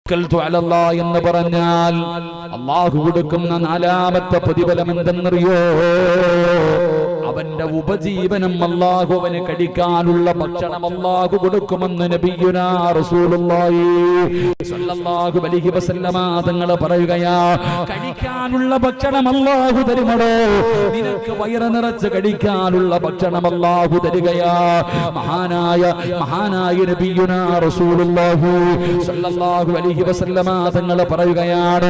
എന്ന് പറഞ്ഞാൽ അല്ലാഹു കൊടുക്കുന്ന നാലാമത്തെ പ്രതിഫലം എന്തെന്നറിയോ? അവന്റെ ഉപജീവനം അല്ലാഹു അവന് കഴിക്കാനുള്ള ഭക്ഷണം അല്ലാഹു കൊടുക്കുമെന്ന് നബിയുനാ റസൂലുള്ളാഹി സ്വല്ലല്ലാഹു അലൈഹി വസല്ലമ തങ്ങൾ പറയുകയാ. കഴിക്കാനുള്ള ഭക്ഷണം അല്ലാഹു തരുമടോ, നിനക്ക് വയറ് നിറച്ച് കഴിക്കാനുള്ള ഭക്ഷണം അല്ലാഹു തരുകയാ. മഹാനായ നബിയുനാ റസൂലുള്ളാഹി സ്വല്ലല്ലാഹു അലൈഹി വസല്ലമ തങ്ങൾ പറയുകയാണ്,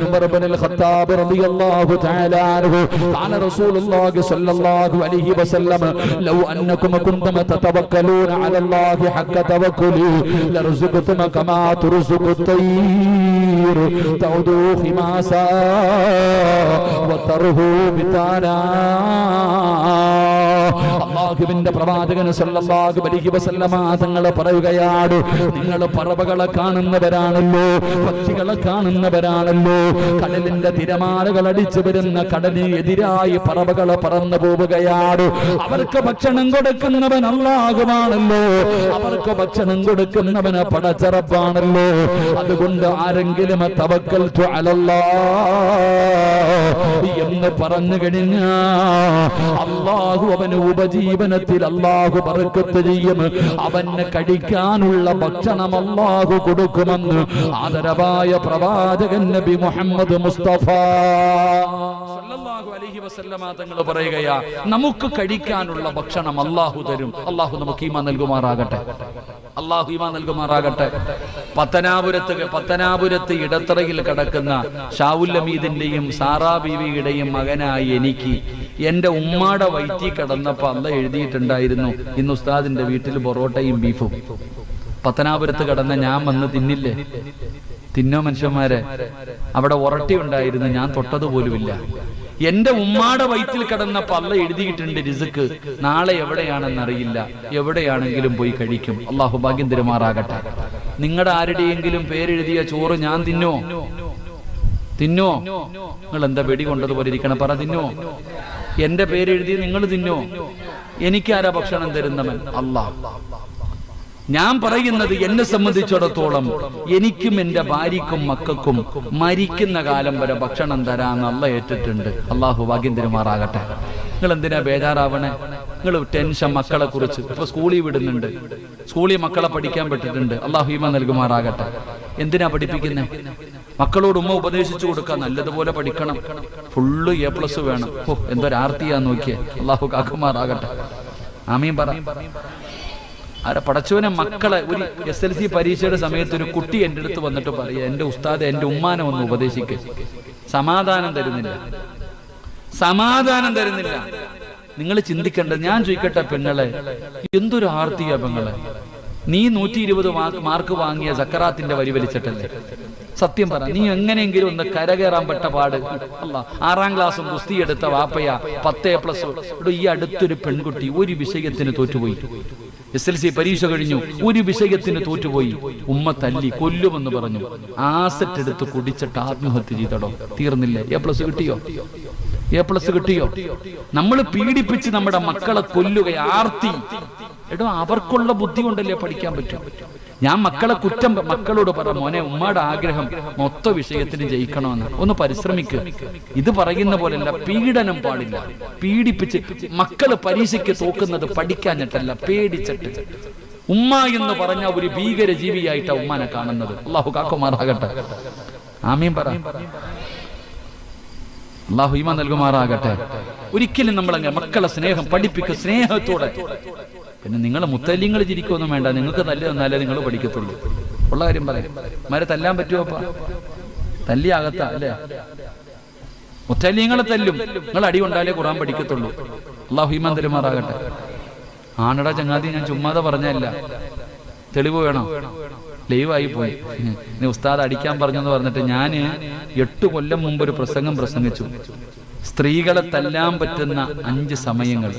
ഉമർ ഇബ്നുൽ ഖത്താബ് റളിയല്ലാഹു തആല അൻഹു ഖാല റസൂലുള്ളാഹി സ്വല്ലല്ലാഹു അലൈഹി വസല്ലം ലൗ അന്നകും കുൻതും തതവക്കലൂന അലല്ലാഹി ഹഖ തവക്കുലി ലർസുഖതും കമാ തുർസുഖു തയ്ർ തൗദു ഖിമാസാ വതർഹു ബിതാനാ. അല്ലാഹുവിന്റെ പ്രവാചകൻ സല്ലല്ലാഹു അലൈഹി വസല്ലമ തങ്ങൾ പറയുകയാണ്, നിങ്ങൾ പറവകളെ കാണുന്നവരാണല്ലോ, പക്ഷികളെ കാണുന്നവരാണല്ലോ. കടലിന്റെ തിരമാലകൾ അടിച്ചു വരുന്ന കടലിന് എതിരായി പറവകളെ പറന്നു പോവുകയാണ്. അവർക്ക് ഭക്ഷണം കൊടുക്കുന്നവൻ അല്ലാഹുവാണല്ലോ, അവർക്ക് ഭക്ഷണം കൊടുക്കുന്നവന് പടച്ചറപ്പാണല്ലോ. അതുകൊണ്ട് ആരെങ്കിലും തവക്കൽതു അലല്ലാഹ് എന്ന് പറഞ്ഞു കഴിഞ്ഞാ അല്ലാഹു അവന് ഉപജീവനത്തിൽ അല്ലാഹു ബർക്കത്ത് ചെയ്യും. അവന് കഴിക്കാനുള്ള ഭക്ഷണം അല്ലാഹു കൊടുക്കുമെന്ന് ആദരവായ പ്രവാചകൻ നബി മുഹമ്മദ് മുസ്തഫ സല്ലല്ലാഹു അലൈഹി വസല്ലമ തങ്ങൾ പറയുകയാ, നമുക്ക് കഴിക്കാനുള്ള ഭക്ഷണം അല്ലാഹു തരും. അല്ലാഹു നമുക്ക് ഈമാൻ നൽകുമാറാകട്ടെ, അല്ലാഹു ഈമാൻ നൽകുമാറാകട്ടെ. പത്തനാപുരത്ത് ഇടത്തറയിൽ കിടക്കുന്ന ഷാവുൽ അമീദിന്റെയും സാറാ ബീവിയുടെയും മകനായി എനിക്ക് എന്റെ ഉമ്മാടെ വയറ്റി കിടന്നപ്പോ അല്ല എഴുതിയിട്ടുണ്ടായിരുന്നു, ഇന്ന് ഉസ്താദിന്റെ വീട്ടിൽ പൊറോട്ടയും ബീഫും. പത്തനാപുരത്ത് കിടന്ന ഞാൻ വന്ന് തിന്നില്ലേ? തിന്നോ മനുഷ്യന്മാരെ? അവിടെ ഉറട്ടി ഉണ്ടായിരുന്നു, ഞാൻ തൊട്ടതുപോലുമില്ല. എന്റെ ഉമ്മാടെ വയറ്റിൽ കിടന്നപ്പോ അല്ല എഴുതിയിട്ടുണ്ട് റിസ്ക്, നാളെ എവിടെയാണെന്നറിയില്ല, എവിടെയാണെങ്കിലും പോയി കഴിക്കും. അള്ളാഹു ഭാഗ്യം തരുമാറാകട്ടെ. നിങ്ങളുടെ ആരുടെയെങ്കിലും പേരെഴുതിയ ചോറ് ഞാൻ തിന്നോ? നിങ്ങൾ എന്താ വെടി കൊണ്ടതുപോലെ ഇരിക്കണം, പറ തിന്നോ? എന്റെ പേരെഴുതി നിങ്ങൾ തിന്നോ? എനിക്കാരാ ഭക്ഷണം തരുന്നവൻ? അല്ലാഹ്. ഞാൻ പറയുന്നത് എന്നെ സംബന്ധിച്ചിടത്തോളം എനിക്കും എന്റെ ഭാര്യക്കും മക്കൾക്കും മരിക്കുന്ന കാലം വരെ ഭക്ഷണം തരാന്ന് അല്ല ഏറ്റിട്ടുണ്ട്. അള്ളാഹു ഭാഗ്യം തരുമാറാകട്ടെ. നിങ്ങൾ എന്തിനാ ബേജാറാവണേ? നിങ്ങൾ ടെൻഷൻ മക്കളെ കുറിച്ച്. ഇപ്പൊ സ്കൂളിൽ വിടുന്നുണ്ട്, സ്കൂളിൽ മക്കളെ പഠിക്കാൻ പറ്റിട്ടുണ്ട്. അള്ളാഹു ഈമാൻ നൽകുമാറാകട്ടെ. എന്തിനാ പഠിപ്പിക്കുന്നേ? മക്കളോട് ഉമ്മ ഉപദേശിച്ചു കൊടുക്കുക, നല്ലതുപോലെ പഠിക്കണം, ഫുള്ള് A+ വേണം. ഓ, എന്തൊരാർത്തിയാന്ന് നോക്കിയേ. അള്ളാഹു കാക്കുമാറാകട്ടെ. ആമീൻ പറ. പടച്ചോനെ, മക്കളെ ഒരു SLC പരീക്ഷയുടെ സമയത്ത് ഒരു കുട്ടി എൻ്റെ അടുത്ത് വന്നിട്ട് പറയുക, എന്റെ ഉസ്താദ് എന്റെ ഉമ്മാനെ ഒന്ന് ഉപദേശിക്കുക. സമാധാനം തരുന്നില്ല. നിങ്ങൾ ചിന്തിക്കേണ്ടത്, ഞാൻ ചോദിക്കട്ടെ പെങ്ങളെ, എന്തൊരു ആർത്തിയാ പെങ്ങളെ? നീ 120 മാർക്ക് വാങ്ങിയ സക്കറാത്തിന്റെ വരി വലിച്ചിട്ടല്ലേ? സത്യം പറ, നീ എങ്ങനെയെങ്കിലും ഒന്ന് കരകയറാൻ പെട്ട പാട്. അല്ല, 6ാം ക്ലാസ്സും ഗുസ്തി എടുത്ത വാപ്പയ 10A+. ഈ അടുത്തൊരു പെൺകുട്ടി ഒരു വിഷയത്തിന് തോറ്റുപോയി. SLC പരീക്ഷ കഴിഞ്ഞു, ഒരു വിഷയത്തിന് തോറ്റുപോയി. ഉമ്മ തല്ലി കൊല്ലുമെന്ന് പറഞ്ഞു. ആസറ്റ് എടുത്ത് കുടിച്ചിട്ട് ആത്മഹത്യ ചെയ്തടോ. തീർന്നില്ലേ? A+ കിട്ടിയോ? നമ്മൾ പീഡിപ്പിച്ച് നമ്മുടെ മക്കളെ കൊല്ലുക, ആർത്തി. എടോ, അവർക്കുള്ള ബുദ്ധി കൊണ്ടല്ലേ പഠിക്കാൻ പറ്റും. ഞാൻ മക്കളോട് പറ, മോനെ, ഉമ്മയുടെ ആഗ്രഹം മൊത്ത വിഷയത്തിന് ജയിക്കണമെന്ന്. ഒന്ന് പരിശ്രമിക്കുക. ഇത് പറയുന്ന പോലെയല്ല, പീഡനം പാടില്ല. പീഡിപ്പിച്ച് മക്കള് പരീക്ഷയ്ക്ക് തോക്കുന്നത് പഠിക്കാഞ്ഞിട്ടല്ല, പേടിച്ചിട്ട്. ഉമ്മ എന്ന് പറഞ്ഞ ഒരു ഭീകര ജീവിയായിട്ടാ ഉമ്മാനെ കാണുന്നത്. അള്ളാഹു കാക്കുമാറാകട്ടെ. ആമീൻ പറ. അള്ളാഹു ഈമാൻ നൽകുമാറാകട്ടെ. ഒരിക്കലും നമ്മളങ്ങനെ മക്കളെ സ്നേഹം പഠിപ്പിക്കുക, സ്നേഹത്തോടെ. പിന്നെ നിങ്ങൾ മുത്തല്യങ്ങൾ ചിരിക്കൊന്നും വേണ്ട, നിങ്ങൾക്ക് തല്ലിയതൊന്നാലേ നിങ്ങൾ പഠിക്കത്തുള്ളൂ. ഉള്ള കാര്യം പറയാം. മാരെ തല്ലാൻ പറ്റുമോ? തല്ലിയാകത്ത അല്ലേ? മുത്തല്യങ്ങളെ തല്ലും, നിങ്ങൾ അടി കൊണ്ടാലേ ഖുർആൻ പഠിക്കത്തുള്ളൂ. അല്ലാഹു ഈമാൻ തരുമാറാകട്ടെ. ആണടാ ചങ്ങാതി, ഞാൻ ചുമ്മാതെ പറഞ്ഞല്ല, തെളിവ് വേണം. ലൈവായി പോയി. ഉസ്താദ് അടിക്കാൻ പറഞ്ഞെന്ന് പറഞ്ഞിട്ട് ഞാൻ 8 കൊല്ലം മുമ്പ് ഒരു പ്രസംഗം പ്രസംഗിച്ചു. സ്ത്രീകളെ തല്ലാൻ പറ്റുന്ന 5 സമയങ്ങൾ.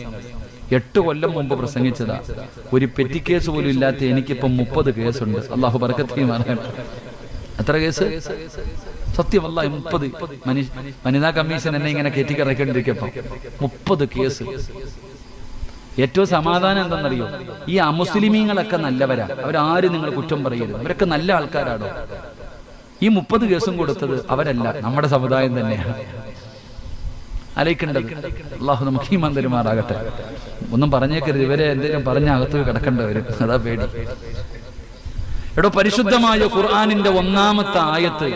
8 കൊല്ലം മുമ്പ് പ്രസംഗിച്ചതാ. ഒരു പെറ്റി കേസ് പോലും ഇല്ലാത്ത എനിക്കിപ്പം 30 കേസുണ്ട്. അള്ളാഹു ബർക്കത്ത് ചെയ്യുമാറാകട്ടെ. എത്ര കേസ്? സത്യം, അല്ലാഹ് 30. വനിതാ കമ്മീഷൻ എന്നെ ഇങ്ങനെ കയറ്റിക്കിറക്കേണ്ടിരിക്കപ്പം 30 കേസ്. ഏറ്റവും സമാധാനം എന്തെന്നറിയോ? ഈ അമുസ്ലിമീങ്ങളൊക്കെ നല്ലവരാ, അവരാരും നിങ്ങൾ കുറ്റം പറയരുത്, അവരൊക്കെ നല്ല ആൾക്കാരാണോ. ഈ 30 കേസും കൊടുത്തത് അവരല്ല, നമ്മുടെ സമുദായം തന്നെയാണ്. അലയിക്കേണ്ടത്. അള്ളാഹു നമുക്ക് ഈ മന്ദിരമാറാകട്ടെ. ഒന്നും പറഞ്ഞേക്കരുത്, ഇവരെ എന്തെങ്കിലും പറഞ്ഞ അകത്ത് കിടക്കേണ്ടവരും, അതാ പേടി. എടോ, പരിശുദ്ധമായ ഖുർആനിന്റെ 1-ാമത്തെ ആയത്ത്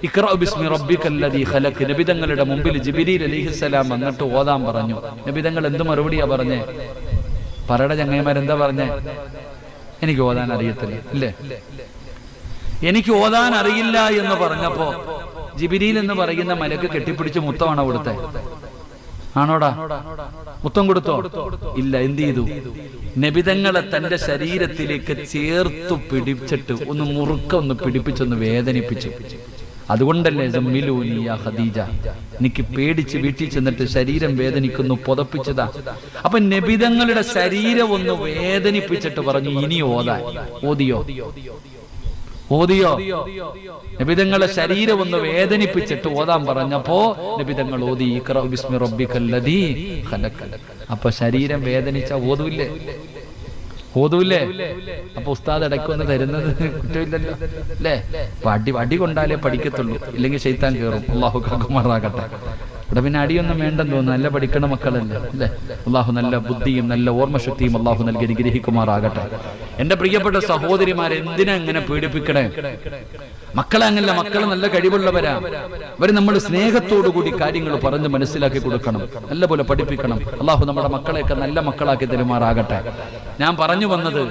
ഇഖ്റ ബിസ്മി റബ്ബിക്കല്ലദീ ഖലഖ് നബിതങ്ങളുടെ മുമ്പിൽ ജിബ്രീൽ അലൈഹിസ്സലാം വന്നിട്ട് ഓതാൻ പറഞ്ഞു. നബിതങ്ങൾ എന്ത് മറുപടിയാ പറഞ്ഞേ? പറയുടെ ചങ്ങായിമാരെന്താ പറഞ്ഞേ? എനിക്ക് ഓതാൻ അറിയത്തില്ല, ഇല്ലേ? എനിക്ക് ഓതാൻ അറിയില്ല എന്ന് പറഞ്ഞപ്പോ ജിബ്രീൽ എന്ന് പറയുന്ന മലക്ക് കെട്ടിപ്പിടിച്ച് മുത്തമാണോ കൊടുത്തേ? ആണോടാ? മുത്തം കൊടുത്തോ? ഇല്ല. എന്ത് ചെയ്തു? നബിതങ്ങളെ തന്റെ ശരീരത്തിലേക്ക് ചേർത്തു പിടിച്ചിട്ട് ഒന്ന് മുറുക്കൊന്ന് പിടിപ്പിച്ചൊന്ന് വേദനിപ്പിച്ചു. അതുകൊണ്ടല്ലേ സമ്മിലൂനി യാ ഖദീജ, എനിക്ക് പേടിച്ച് വീട്ടിൽ ചെന്നിട്ട് ശരീരം വേദനിക്കുന്നു, പുതപ്പിച്ചതാ. അപ്പൊ നബിതങ്ങളുടെ ശരീരം ഒന്ന് വേദനിപ്പിച്ചിട്ട് പറഞ്ഞു ഇനി ഓതാൻ. ഓതിയോ? നബിതങ്ങളെ ശരീരം ഒന്ന് വേദനിപ്പിച്ചിട്ട് ഓതാൻ പറഞ്ഞപ്പോ നബിതങ്ങൾ ഓതി ഇഖ്റ ബിസ്മി റബ്ബിക്കല്ലദീ ഖലഖ്. അപ്പൊ ശരീരം വേദനിച്ച ഓതൂല്ലേ? അപ്പൊ ഉസ്താദ് ഇടയ്ക്കൊന്ന് തരുന്നത് കുറ്റമില്ലല്ലോ, അല്ലേ? അടി കൊണ്ടാലേ പഠിക്കത്തുള്ളൂ, ഇല്ലെങ്കിൽ ശൈത്താൻ കയറും. അള്ളാഹു കാക്കുമാറാകട്ടെ. ഇവിടെ പിന്നെ അടിയൊന്നും വേണ്ടെന്ന് തോന്നുന്നു, നല്ല പഠിക്കണ മക്കളല്ലേ, അല്ലേ? അള്ളാഹു നല്ല ബുദ്ധിയും നല്ല ഓർമ്മശക്തിയും അള്ളാഹു നൽകി അനുഗ്രഹിക്കുമാറാകട്ടെ. എന്റെ പ്രിയപ്പെട്ട സഹോദരിമാരെ, എന്തിനാ ഇങ്ങനെ പീഡിപ്പിക്കണേ? മക്കളെ അങ്ങനല്ല, മക്കളെ നല്ല കഴിവുള്ളവരാ. അവര് നമ്മൾ സ്നേഹത്തോടുകൂടി കാര്യങ്ങൾ പറഞ്ഞ് മനസ്സിലാക്കി കൊടുക്കണം, നല്ലപോലെ പഠിപ്പിക്കണം. അള്ളാഹു നമ്മുടെ മക്കളെയൊക്കെ നല്ല മക്കളാക്കി തരുമാറാകട്ടെ. ഞാൻ പറഞ്ഞു വന്നത്,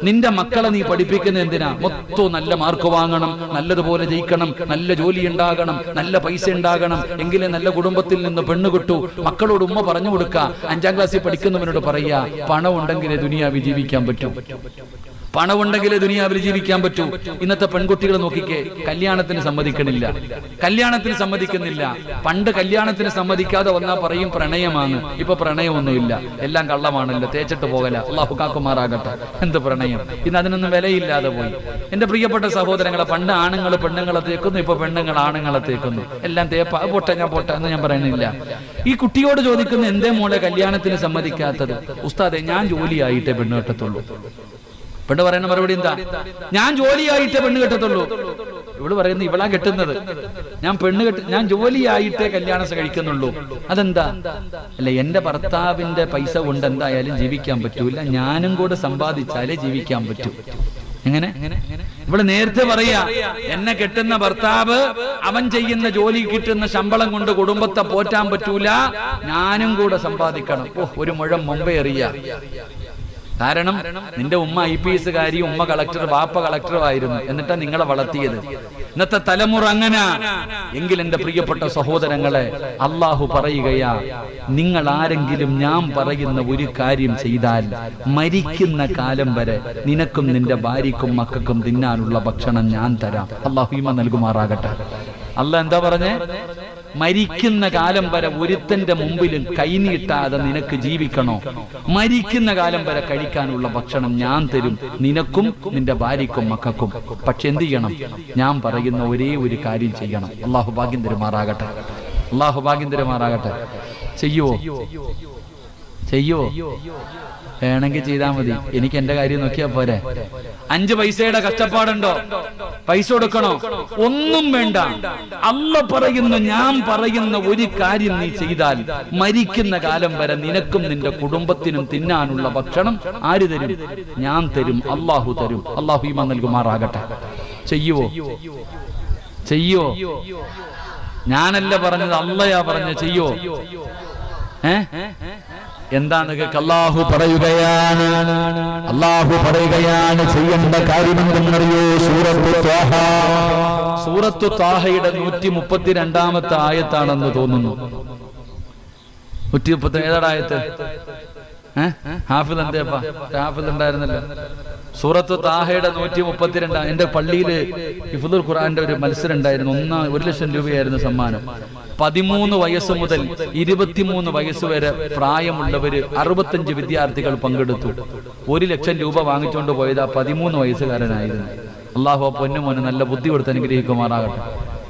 നിന്റെ മക്കളെ നീ പഠിപ്പിക്കുന്ന എന്തിനാ? മൊത്തം നല്ല മാർക്ക് വാങ്ങണം, നല്ലതുപോലെ ജയിക്കണം, നല്ല ജോലി ഉണ്ടാകണം, നല്ല പൈസ ഉണ്ടാകണം, എങ്കിലേ നല്ല കുടുംബത്തിൽ നിന്ന് പെണ്ണ് കിട്ടൂ. മക്കളോട് ഉമ്മ പറഞ്ഞു കൊടുക്കുക, 5-ാം ക്ലാസ്സിൽ പഠിക്കുന്നവനോട് പറയാ, പണം ഉണ്ടെങ്കിലേ ദുനിയാവിൽ ജീവിക്കാൻ പറ്റൂ. പണമുണ്ടെങ്കിലേ ദുനിയാവിൽ ജീവിക്കാൻ പറ്റൂ. ഇന്നത്തെ പെൺകുട്ടികൾ നോക്കിക്കേ, കല്യാണത്തിന് സമ്മതിക്കുന്നില്ല. പണ്ട് കല്യാണത്തിന് സമ്മതിക്കാതെ വന്നാ പറയും പ്രണയമാണ്. ഇപ്പൊ പ്രണയമൊന്നുമില്ല, എല്ലാം കള്ളമാണല്ലോ, തേച്ചിട്ട് പോകല. അള്ളാഹു കാക്കുമാറാകട്ടെ. എന്ത് പ്രണയം? ഇന്ന് അതിനൊന്നും വിലയില്ലാതെ പോയി. എന്റെ പ്രിയപ്പെട്ട സഹോദരങ്ങളെ, പണ്ട് ആണുങ്ങൾ പെണ്ണുങ്ങളെ തേക്കുന്നു, ഇപ്പൊ പെണ്ണുങ്ങൾ ആണുങ്ങളെ തേക്കുന്നു. എല്ലാം തേപ്പ. പോട്ടെ, ഞാൻ പോട്ടെ എന്ന് ഞാൻ പറയുന്നില്ല. ഈ കുട്ടിയോട് ചോദിക്കുന്ന, എന്തേ മോളെ കല്യാണത്തിന് സമ്മതിക്കാത്തത്? ഉസ്താദെ, ഞാൻ ജോലിയായിട്ടേ പെണ്ണ് കെട്ടത്തുള്ളൂ. പെണ്ണ് പറയുന്ന മറുപടി എന്താ? ഞാൻ ജോലിയായിട്ടേ പെണ്ണ് കെട്ടത്തുള്ളൂ. ഇവള് പറയുന്നത്, ഇവളാ കെട്ടുന്നത്, ഞാൻ ജോലിയായിട്ടേ കല്യാണം കഴിക്കുന്നുള്ളൂ. അതെന്താ? അല്ല, എന്റെ ഭർത്താവിന്റെ പൈസ കൊണ്ട് എന്തായാലും ജീവിക്കാൻ പറ്റൂല, ഞാനും കൂടെ സമ്പാദിച്ചാലേ ജീവിക്കാൻ പറ്റൂ. എങ്ങനെ? ഇവിടെ നേരത്തെ പറയാ, എന്നെ കെട്ടുന്ന ഭർത്താവ് അവൻ ചെയ്യുന്ന ജോലി കിട്ടുന്ന ശമ്പളം കൊണ്ട് കുടുംബത്തെ പോറ്റാൻ പറ്റൂല, ഞാനും കൂടെ സമ്പാദിക്കണം. ഒരു മുഴം മുമ്പേ അറിയാ. കാരണം നിന്റെ ഉമ്മ IPS കാരി, ഉമ്മ കളക്ടർ, ബാപ്പ കളക്ടറും ആയിരുന്നു. എന്നിട്ടാ നിങ്ങളെ വളർത്തിയത്. ഇന്നത്തെ തലമുറ അങ്ങനെ. എങ്കിൽ എന്റെ പ്രിയപ്പെട്ട സഹോദരങ്ങളെ, അള്ളാഹു പറയുകയാ, നിങ്ങൾ ആരെങ്കിലും ഞാൻ പറയുന്ന ഒരു കാര്യം ചെയ്താൽ മരിക്കുന്ന കാലം വരെ നിനക്കും നിന്റെ ഭാര്യക്കും മക്കൾക്കും തിന്നാനുള്ള ഭക്ഷണം ഞാൻ തരാം. അള്ളാഹു ഈമാൻ നൽകുമാറാകട്ടെ. അള്ളാഹ് എന്താ പറഞ്ഞേ? മരിക്കുന്ന കാലം വരെ ഒരുത്തന്റെ മുമ്പിലും കൈനീട്ടാതെ നിനക്ക് ജീവിക്കണോ? മരിക്കുന്ന കാലം വരെ കഴിക്കാനുള്ള ഭക്ഷണം ഞാൻ തരും, നിനക്കും നിന്റെ ഭാര്യക്കും മക്കൾക്കും. പക്ഷെ എന്ത് ചെയ്യണം? ഞാൻ പറയുന്ന ഒരേ ഒരു കാര്യം ചെയ്യണം. അള്ളാഹു ഭാഗ്യം തരുമാറാകട്ടെ. ചെയ്യുവോ? വേണമെങ്കിൽ ചെയ്താൽ മതി. എനിക്ക് എന്റെ കാര്യം നോക്കിയാ പോരെ. 5 പൈസയുടെ കഷ്ടപ്പാടുണ്ടോ? പൈസ കൊടുക്കണോ? ഒന്നും വേണ്ട. അല്ലാഹ് പറയുന്നു, ഞാൻ പറയുന്ന ഒരു കാര്യം നീ ചെയ്താൽ മരിക്കുന്ന കാലം വരെ നിനക്കും നിന്റെ കുടുംബത്തിനും തിന്നാനുള്ള ഭക്ഷണം ആര് തരും? ഞാൻ തരും, അള്ളാഹു തരും. അള്ളാഹു ഈമാൻ നൽകുമാറാകട്ടെ. ചെയ്യുവോ? ഞാനല്ല പറഞ്ഞത്, അള്ളയാ പറഞ്ഞ. ചെയ്യോ? എന്താണ്? അല്ലാഹു പറയുകയാണ് ചെയ്യേണ്ട കാര്യമെന്നറിയോ? സൂറത്തു ത്വാഹയുടെ 132-ാമത്തെ ആയത്താണെന്ന് തോന്നുന്നു. 137 ആയത്ത്. ഹാഫിദ് എന്തേപ്പാ? ഹാഫിദ് ഉണ്ടായിരുന്നല്ലോ. സൂറത്തു താഹയുടെ 132. എന്റെ പള്ളിയില് ഹിഫ്ദുൽ ഖുർആന്റെ ഒരു മത്സരം ഉണ്ടായിരുന്നു. 1,00,000 രൂപയായിരുന്നു സമ്മാനം. 13 വയസ്സ് മുതൽ 23 വയസ്സ് വരെ പ്രായമുള്ളവര് 65 വിദ്യാർത്ഥികൾ പങ്കെടുത്തു. 1,00,000 രൂപ വാങ്ങിച്ചുകൊണ്ട് പോയത് 13 വയസ്സുകാരനായിരുന്നു. അള്ളാഹു പൊന്നുമോന് നല്ല ബുദ്ധി കൊടുത്ത് അനുഗ്രഹിക്കുമാറാകട്ടെ.